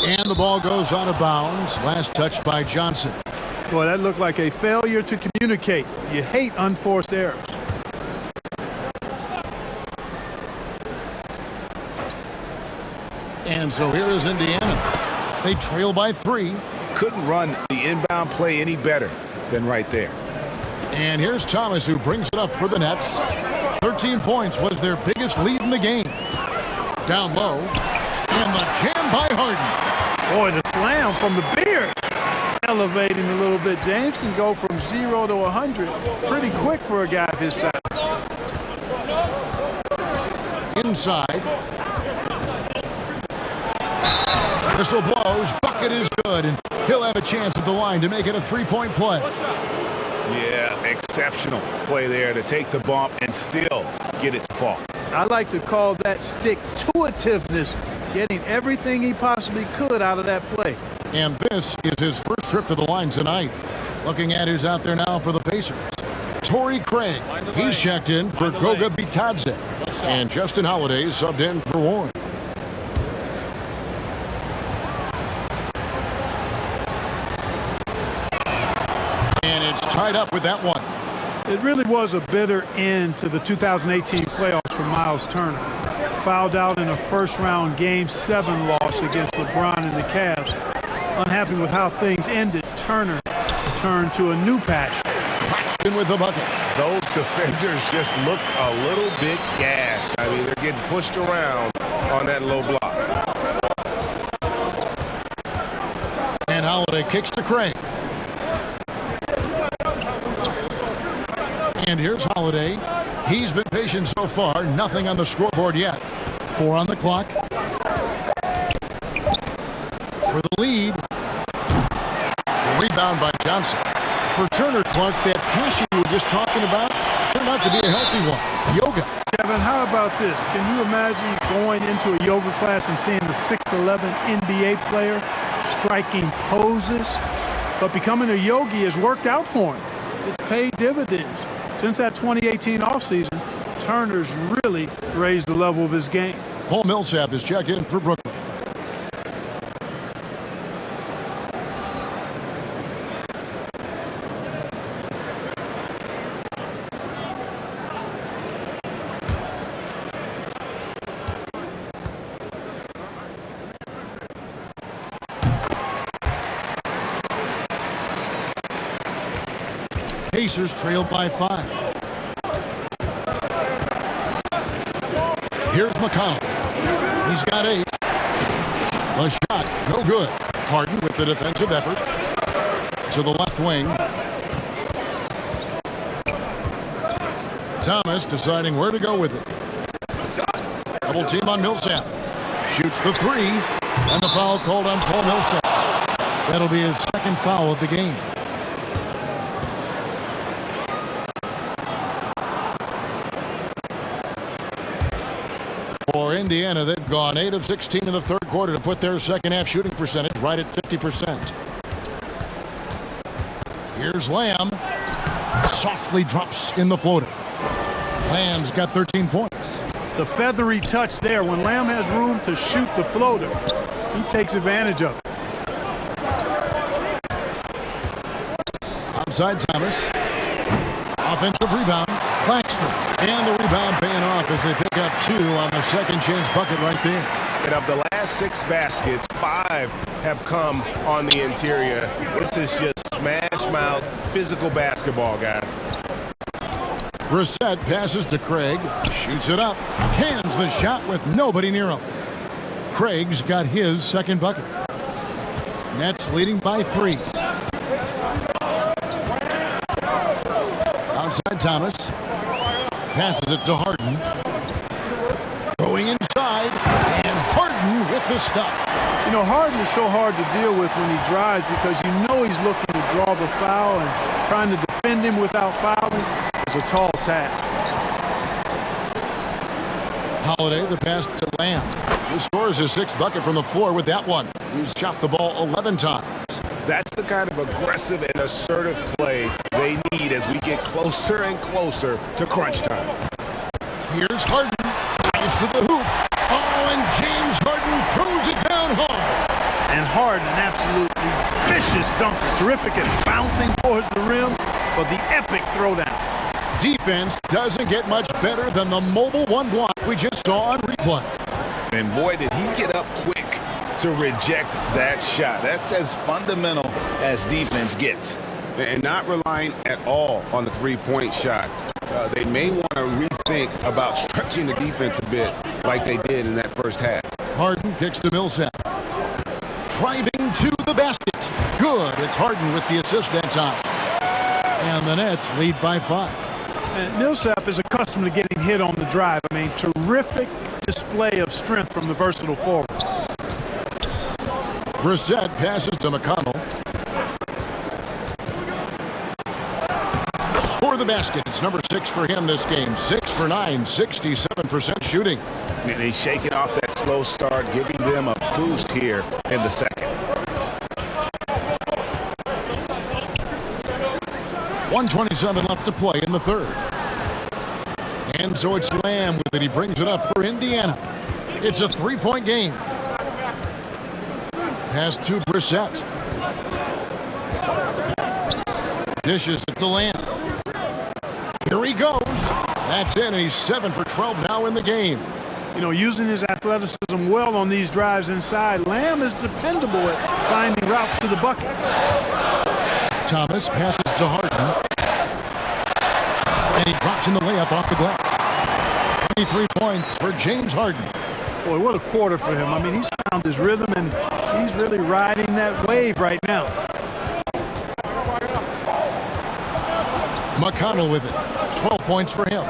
And the ball goes out of bounds. Last touch by Johnson. Boy, that looked like a failure to communicate. You hate unforced errors. And so here is Indiana. They trail by 3. Couldn't run the inbound play any better than right there. And here's Thomas, who brings it up for the Nets. 13 points was their biggest lead in the game. Down low. And the jam by Harden. Boy, the slam from the beard. Elevating a little bit. James can go from 0 to 100 pretty quick for a guy of his size. Inside. Whistle blows. Bucket is good. And he'll have a chance at the line to make it a 3-point play. Yeah, exceptional play there to take the bump and still get it to fall. I like to call that stick-to-itiveness. Getting everything he possibly could out of that play. And this is his first trip to the line tonight. Looking at who's out there now for the Pacers. Torrey Craig. He's checked in for Goga Bitadze. And Justin Holiday subbed in for Warren. And it's tied up with that one. It really was a bitter end to the 2018 playoffs for Miles Turner. Fouled out in a first-round Game 7 loss against LeBron and the Cavs. Unhappy with how things ended, Turner turned to a new passion. Claxton with the bucket. Those defenders just looked a little bit gassed. I mean, they're getting pushed around on that low block. And Holiday kicks to Craig. And here's Holiday. He's been patient so far. Nothing on the scoreboard yet. 4 on the clock. For the lead. Rebound by Johnson. For Turner, Clark, that passion you were just talking about turned out to be a healthy one. Yoga. Kevin, how about this? Can you imagine going into a yoga class and seeing the 6'11" NBA player striking poses? But becoming a yogi has worked out for him. It's paid dividends. Since that 2018 offseason, Turner's really raised the level of his game. Paul Millsap is checked in for Brooklyn. Pacers trail by 5. Here's McConnell. He's got 8. A shot, no good. Harden with the defensive effort. To the left wing. Thomas deciding where to go with it. Double team on Millsap. Shoots the 3. And the foul called on Paul Millsap. That'll be his second foul of the game. For Indiana, they've gone 8 of 16 in the third quarter to put their second half shooting percentage right at 50%. Here's Lamb. Softly drops in the floater. Lamb's got 13 points. the feathery touch there. When Lamb has room to shoot the floater, he takes advantage of it. Outside Thomas. Offensive rebound. Claxton. And the rebound paying off as they pick up 2 on the second chance bucket right there. And of the last 6 baskets, 5 have come on the interior. This is just smash mouth, physical basketball, guys. Brissett passes to Craig. Shoots it up. Cans the shot with nobody near him. Craig's got his second bucket. Nets leading by 3. Outside Thomas. Passes it to Harden. Going inside. And Harden with the stuff. You know, Harden is so hard to deal with when he drives because you know he's looking to draw the foul, and trying to defend him without fouling is a tall task. Holiday, the pass to Lamb. He scores his 6th bucket from the floor with that one. He's shot the ball 11 times. That's the kind of aggressive and assertive play they need as we get closer and closer to crunch time. Here's Harden. Drives to the hoop. Oh, and James Harden throws it down hard. And Harden, an absolutely vicious dunker. Terrific at bouncing towards the rim for the epic throwdown. Defense doesn't get much better than the mobile 1 block we just saw on replay. And boy, did he get up quick to reject that shot. That's as fundamental as defense gets. And not relying at all on the three-point shot. They may want to rethink about stretching the defense a bit like they did in that first half. Harden kicks to Millsap. Driving to the basket. Good. It's Harden with the assist that time. And the Nets lead by 5. And Millsap is accustomed to getting hit on the drive. I mean, terrific display of strength from the versatile forward. Brissett passes to McConnell. Score the basket. It's number 6 for him this game. 6 for 9, 67% shooting. And he's shaking off that slow start, giving them a boost here in the second. 1:27 left to play in the third. And so it's Lamb with it. He brings it up for Indiana. It's a 3-point game. Pass to Brissett. Dishes it to Lamb. Here he goes. That's in, and he's 7 for 12 now in the game. You know, using his athleticism well on these drives inside, Lamb is dependable at finding routes to the bucket. Thomas passes to Harden. And he drops in the layup off the glass. 23 points for James Harden. Boy, what a quarter for him. I mean, he's found his rhythm, and he's really riding that wave right now. McConnell with it. 12 points for him.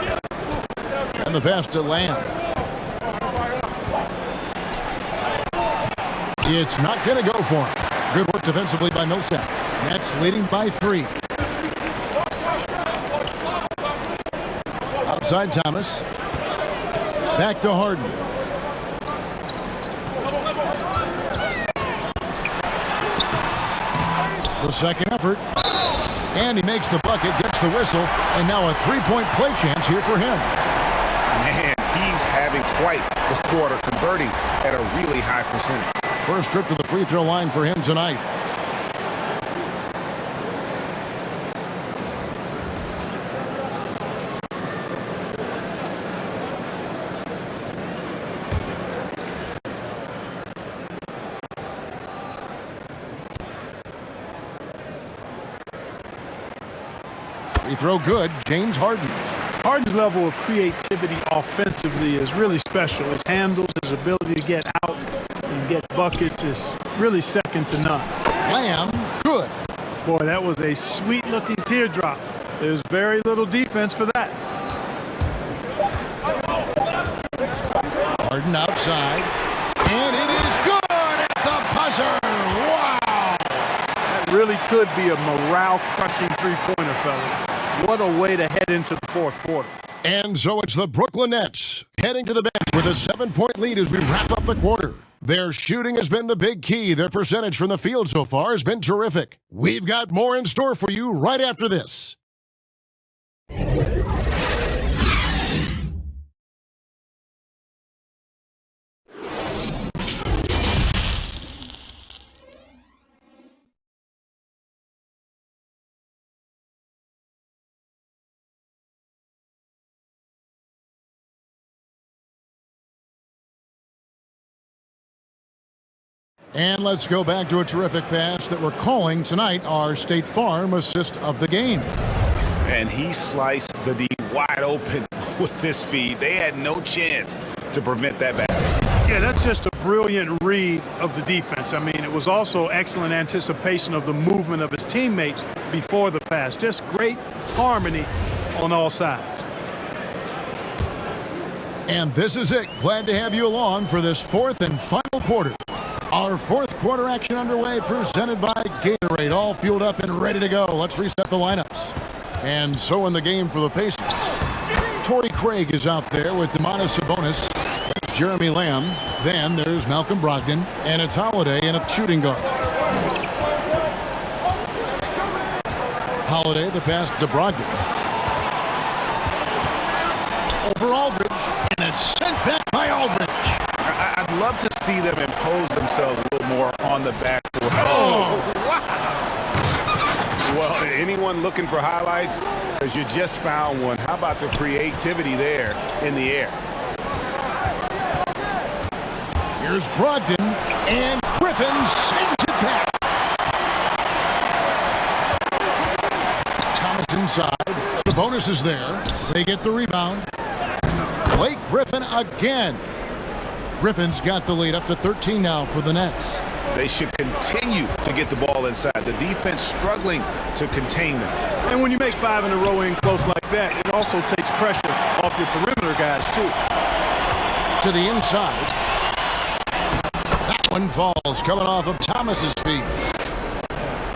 And the pass to Lamb. It's not going to go for him. Good work defensively by Millsap. Nets leading by 3. Outside Thomas. Back to Harden. The second effort. And he makes the bucket, gets the whistle, and now a 3-point play chance here for him. Man, he's having quite the quarter, converting at a really high percentage. First trip to the free throw line for him tonight. Free throw good, James Harden. Harden's level of creativity offensively is really special. His handles, his ability to get out and get buckets is really second to none. Lamb, good. Boy, that was a sweet-looking teardrop. There's very little defense for that. Harden outside. And it is good at the buzzer. Wow! That really could be a morale-crushing three-pointer, fella. What a way to head into the fourth quarter. And so it's the Brooklyn Nets heading to the bench with a 7-point lead as we wrap up the quarter. Their shooting has been the big key. Their percentage from the field so far has been terrific. We've got more in store for you right after this. And let's go back to a terrific pass that we're calling tonight our State Farm assist of the game. And he sliced the D wide open with this feed. They had no chance to prevent that basket. Yeah, that's just a brilliant read of the defense. I mean, it was also excellent anticipation of the movement of his teammates before the pass. Just great harmony on all sides. And this is it. Glad to have you along for this fourth and final quarter. Our fourth quarter action underway, presented by Gatorade. All fueled up and ready to go. Let's reset the lineups. And so in the game for the Pacers, Torrey Craig is out there with Domantas Sabonis. There's Jeremy Lamb. Then there's Malcolm Brogdon. And it's Holiday in a shooting guard. Holiday, the pass to Brogdon. Over Aldridge. And it's sent back by Aldridge. I'd love to see them impose themselves a little more on the backboard. Oh, wow. Well, anyone looking for highlights, because you just found one. How about the creativity there in the air? Here's Brogdon, and Griffin sends it back. Thomas inside. Sabonis is there. They get the rebound. Blake Griffin again. Griffin's got the lead up to 13 now for the Nets. They should continue to get the ball inside. The defense struggling to contain them. And when you make 5 in a row in close like that, it also takes pressure off your perimeter guys, too. To the inside. That one falls, coming off of Thomas's feet.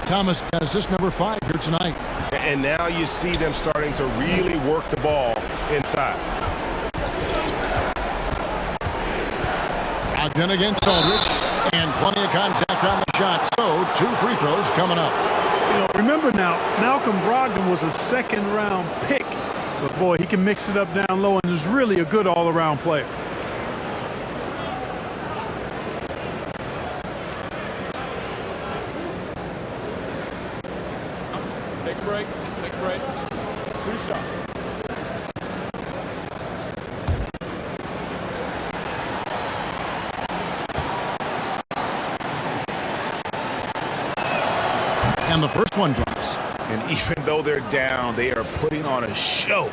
Thomas got assist number 5 here tonight. And now you see them starting to really work the ball inside. Brogdon against Aldridge, and plenty of contact on the shot. So 2 free throws coming up. You know, remember now, Malcolm Brogdon was a second-round pick. But, boy, he can mix it up down low and is really a good all-around player. Take a break. Take a break. 2 shots. And the first one drops. And even though they're down, they are putting on a show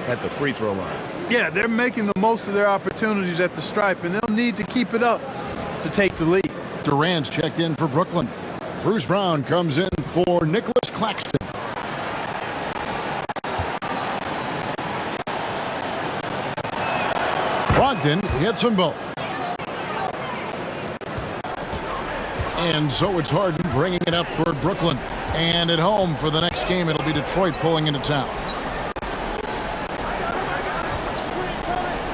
at the free throw line. Yeah, they're making the most of their opportunities at the stripe, and they'll need to keep it up to take the lead. Durant's checked in for Brooklyn. Bruce Brown comes in for Nicholas Claxton. Brogdon hits them both. And so it's Harden bringing it up for Brooklyn. And at home for the next game, it'll be Detroit pulling into town.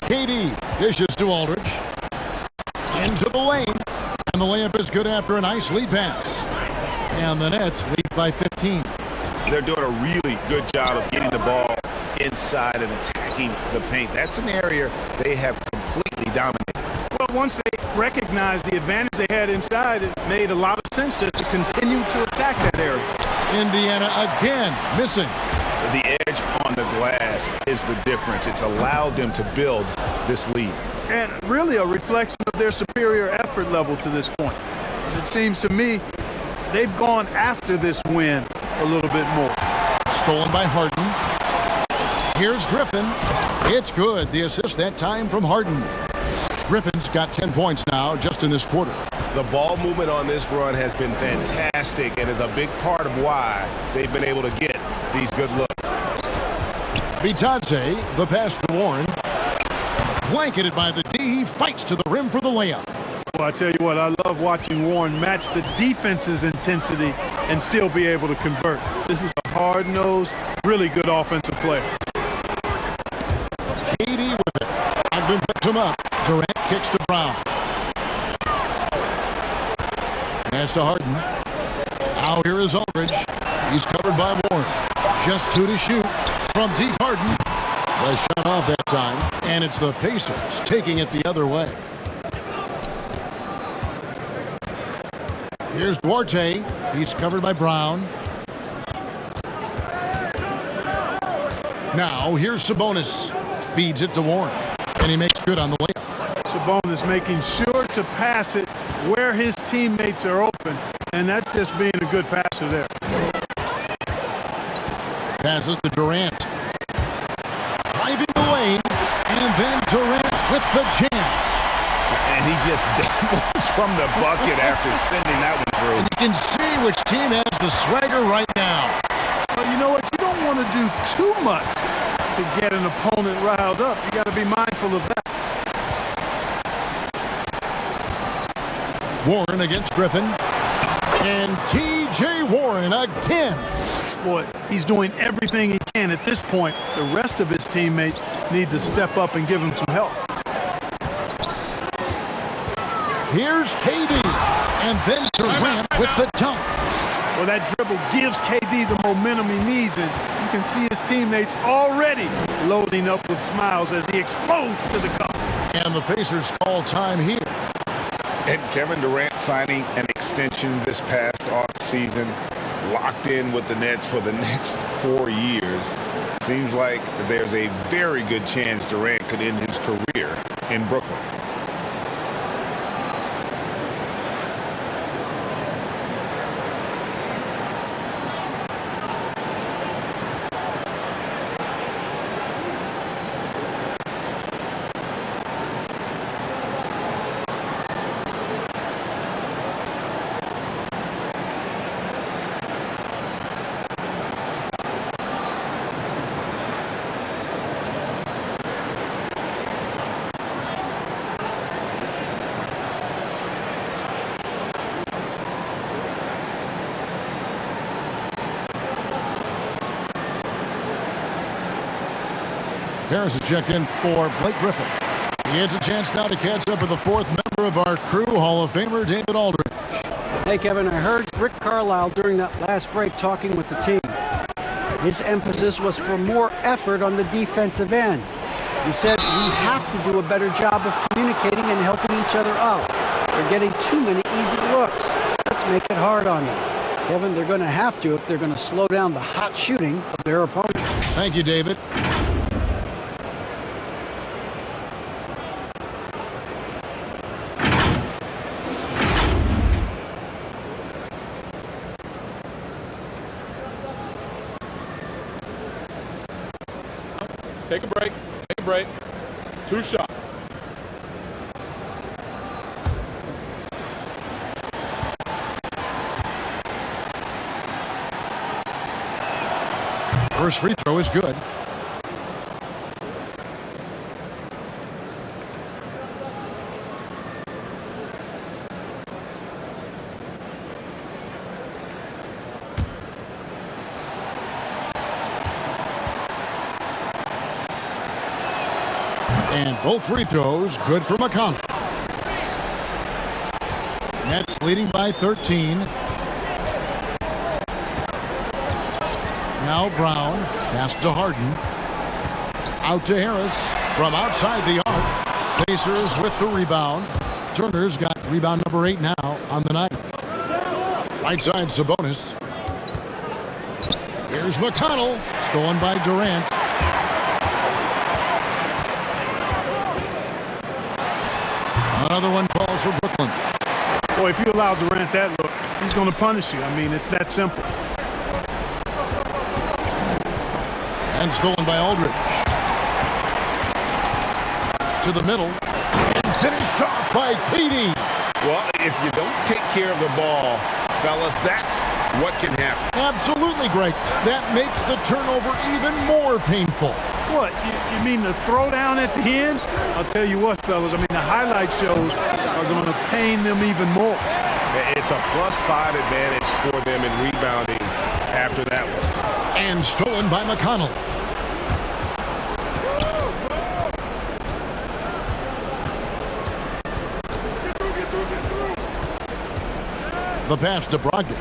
KD dishes to Aldridge. Into the lane. And the layup is good after a nice lead pass. And the Nets lead by 15. They're doing a really good job of getting the ball inside and attacking the paint. That's an area they have completely dominated. Well, once they recognized the advantage they had inside, it made a lot of sense to continue to attack that area. Indiana again missing. The edge on the glass is the difference. It's allowed them to build this lead. And really a reflection of their superior effort level to this point. It seems to me they've gone after this win a little bit more. Stolen by Harden. Here's Griffin. It's good. The assist that time from Harden. Griffin's got 10 points now just in this quarter. The ball movement on this run has been fantastic and is a big part of why they've been able to get these good looks. Bitadze, the pass to Warren. Blanketed by the D. He fights to the rim for the layup. Well, I tell you what, I love watching Warren match the defense's intensity and still be able to convert. This is a hard-nosed, really good offensive player. KD with it. Brogdon picks him up. Durant kicks to Brown. Pass to Harden. Now here is Aldridge. He's covered by Warren. Just 2 to shoot from deep. Harden. The shot off that time, and it's the Pacers taking it the other way. Here's Duarte. He's covered by Brown. Now here's Sabonis. Feeds it to Warren, and he makes good on the layup. Sabonis making sure to pass it where his teammates are open, and that's just being a good passer there. Passes to Durant. Driving the lane, and then Durant with the jam. And he just dabbles from the bucket after sending that one through. And you can see which team has the swagger right now. Well, you know what? You don't want to do too much to get an opponent riled up. You got to be mindful of that. Warren against Griffin. And T.J. Warren again. Boy, he's doing everything he can at this point. The rest of his teammates need to step up and give him some help. Here's KD. And then Durant with the dunk. Well, that dribble gives KD the momentum he needs, and you can see his teammates already loading up with smiles as he explodes to the cup. And the Pacers call time here. And Kevin Durant signing an extension this past offseason, locked in with the Nets for the next 4 years. Seems like there's a very good chance Durant could end his career in Brooklyn. Harris is checked in for Blake Griffin. He has a chance now to catch up with the fourth member of our crew, Hall of Famer David Aldridge. Hey, Kevin, I heard Rick Carlisle during that last break talking with the team. His emphasis was for more effort on the defensive end. He said we have to do a better job of communicating and helping each other out. They're getting too many easy looks. Let's make it hard on them. Kevin, they're going to have to if they're going to slow down the hot shooting of their opponents. Thank you, David. Take a break. Take a break. 2 shots. First free throw is good. And both free throws good for McConnell. Nets leading by 13. Now Brown, pass to Harden. Out to Harris from outside the arc. Pacers with the rebound. Turner's got rebound number 8 now on the night. Right side Sabonis. Here's McConnell, stolen by Durant. Another one falls for Brooklyn. Boy, if you allow Durant that look, he's going to punish you. I mean, it's that simple. And stolen by Aldridge. To the middle. And finished off by KD. Well, if you don't take care of the ball, fellas, that's what can happen. Absolutely, Greg. That makes the turnover even more painful. What, you mean the throwdown at the end? I'll tell you what, fellas, I mean, the highlight shows are going to pain them even more. It's a +5 advantage for them in rebounding after that one. And stolen by McConnell. The pass to Brogdon.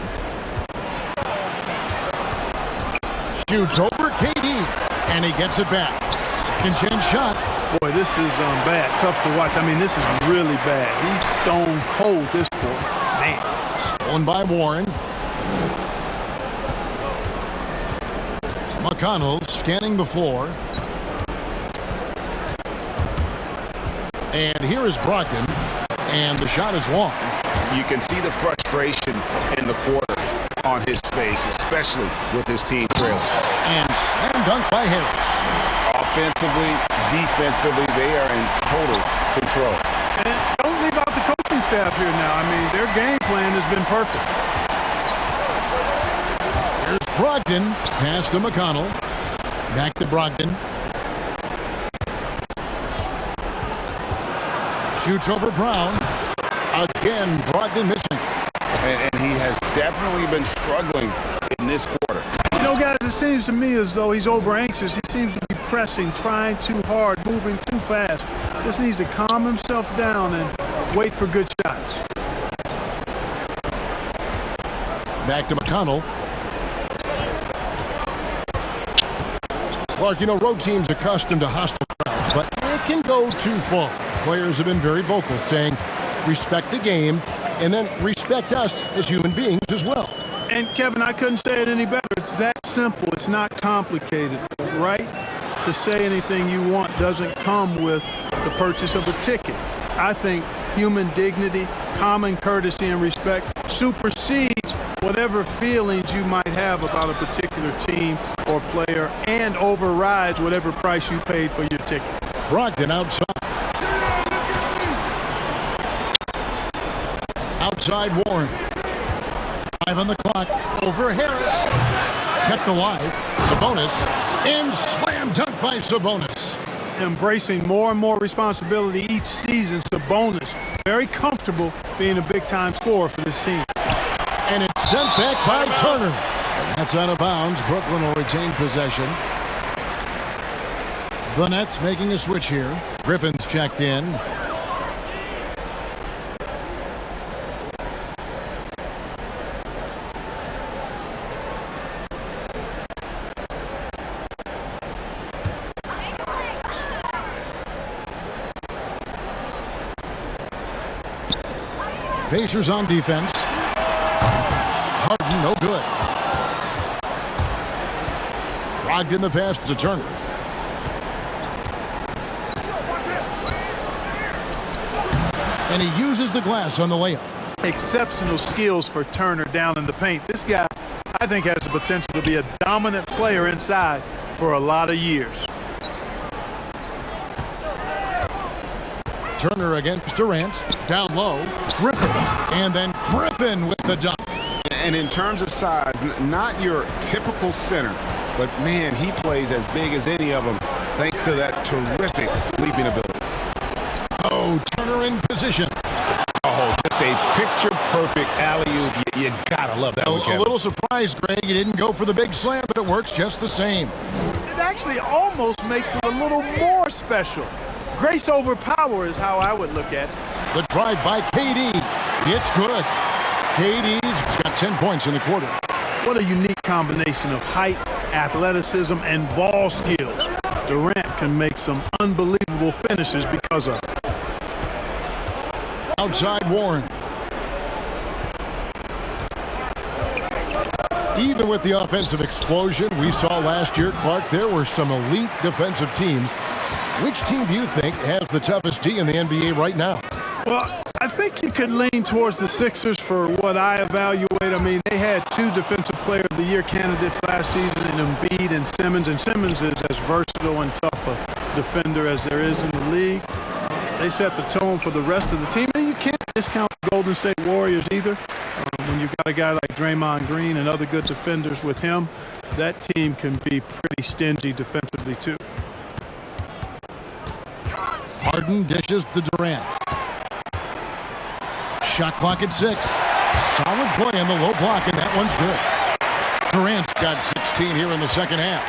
Shoots over KD, and he gets it back. Second chance shot. Boy, this is bad. Tough to watch. I mean, this is really bad. He's stone cold this quarter. Man. Stolen by Warren. McConnell scanning the floor. And here is Brogdon. And the shot is long. You can see the frustration in the quarter on his face, especially with his team trailing. And slam dunk by Harris. Offensively, defensively, they are in total control. And don't leave out the coaching staff here now. I mean, their game plan has been perfect. Here's Brogdon. Pass to McConnell. Back to Brogdon. Shoots over Brown. Again, Brogdon missing. And he has definitely been struggling in this quarter. You know, guys, it seems to me as though he's over-anxious. He seems to be pressing, trying too hard, moving too fast. Just needs to calm himself down and wait for good shots. Back to McConnell. Clark, you know, road teams accustomed to hostile crowds, but it can go too far. Players have been very vocal, saying, respect the game, and then respect us as human beings as well. And, Kevin, I couldn't say it any better. It's that simple. It's not complicated, right? To say anything you want doesn't come with the purchase of a ticket. I think human dignity, common courtesy, and respect supersedes whatever feelings you might have about a particular team or player and overrides whatever price you paid for your ticket. Brogdon outside. Outside Warren. 5 on the clock. Over Harris. Kept alive. Sabonis. And slam dunk by Sabonis. Embracing more and more responsibility each season, Sabonis very comfortable being a big-time scorer for this team. And it's sent back by Turner. And that's out of bounds. Brooklyn will retain possession. The Nets making a switch here. Griffin's checked in. Pacers on defense. Harden, no good. Brogdon the pass to Turner. And he uses the glass on the layup. Exceptional skills for Turner down in the paint. This guy, I think, has the potential to be a dominant player inside for a lot of years. Turner against Durant. Down low. Griffin. And then Griffin with the dunk. And in terms of size, not your typical center, but man, he plays as big as any of them thanks to that terrific leaping ability. Oh, Turner in position. Oh, just a picture-perfect alley-oop. You gotta love that one, Kevin. A little surprised, Greg. He didn't go for the big slam, but it works just the same. It actually almost makes it a little more special. Grace over power is how I would look at it. The drive by KD. It's good. KD's got 10 points in the quarter. What a unique combination of height, athleticism, and ball skills. Durant can make some unbelievable finishes because of it. Outside Warren. Even with the offensive explosion we saw last year, Clark, there were some elite defensive teams. Which team do you think has the toughest D in the NBA right now? Well, I think you could lean towards the Sixers for what I evaluate. I mean, they had 2 Defensive Player of the Year candidates last season in Embiid and Simmons is as versatile and tough a defender as there is in the league. They set the tone for the rest of the team, and you can't discount the Golden State Warriors either. When you've got a guy like Draymond Green and other good defenders with him, that team can be pretty stingy defensively too. Harden dishes to Durant. Shot clock at 6. Solid play on the low block, and that one's good. Durant's got 16 here in the second half.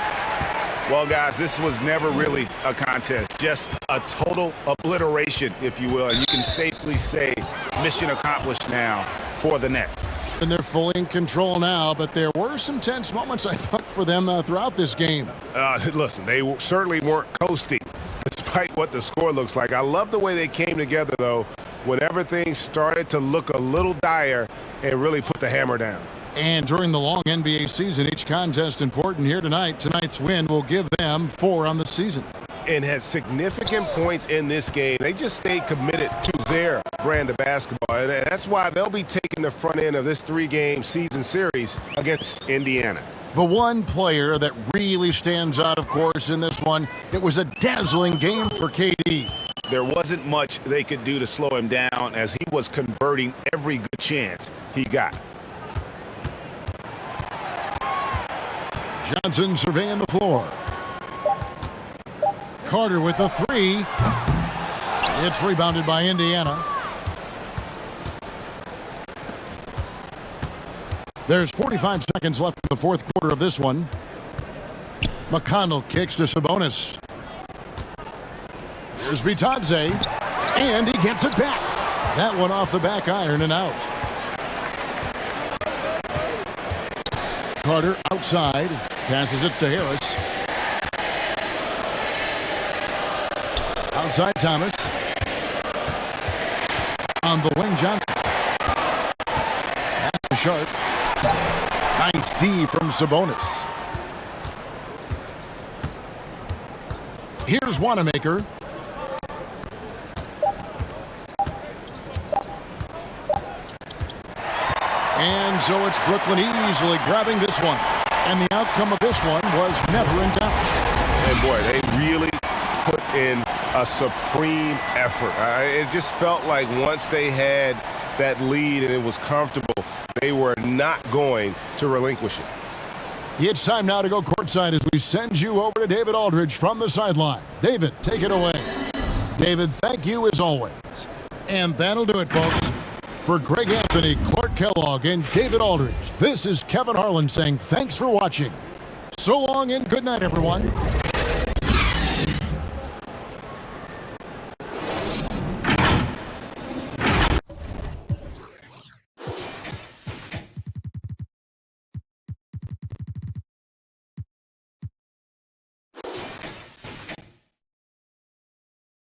Well, guys, this was never really a contest. Just a total obliteration, if you will. And you can safely say mission accomplished now for the Nets. And they're fully in control now, but there were some tense moments, I thought, for them throughout this game. Listen, they certainly weren't coasting, despite what the score looks like. I love the way they came together, though, when everything started to look a little dire and really put the hammer down. And during the long NBA season, each contest important here tonight. Tonight's win will give them 4 on the season. and had significant points in this game. They just stayed committed to their brand of basketball, and that's why they'll be taking the front end of this 3-game season series against Indiana. The one player that really stands out, of course, in this one, it was a dazzling game for KD. There wasn't much they could do to slow him down as he was converting every good chance he got. Johnson surveying the floor. Carter with the 3. It's rebounded by Indiana. There's 45 seconds left in the fourth quarter of this one. McConnell kicks to Sabonis. Here's Bitadze, and he gets it back. That one off the back iron and out. Carter outside, passes it to Harris. Outside Thomas. On the wing, Johnson. Pass to Sharp. Nice D from Sabonis. Here's Wanamaker. And so it's Brooklyn easily grabbing this one. And the outcome of this one was never in doubt. And boy, they really put in a supreme effort. It just felt like once they had that lead and it was comfortable, they were not going to relinquish it. It's time now to go courtside as we send you over to David Aldridge from the sideline. David, take it away. David, thank you as always. And that'll do it, folks. For Greg Anthony, Clark Kellogg, and David Aldridge, this is Kevin Harlan saying thanks for watching. So long and good night, everyone.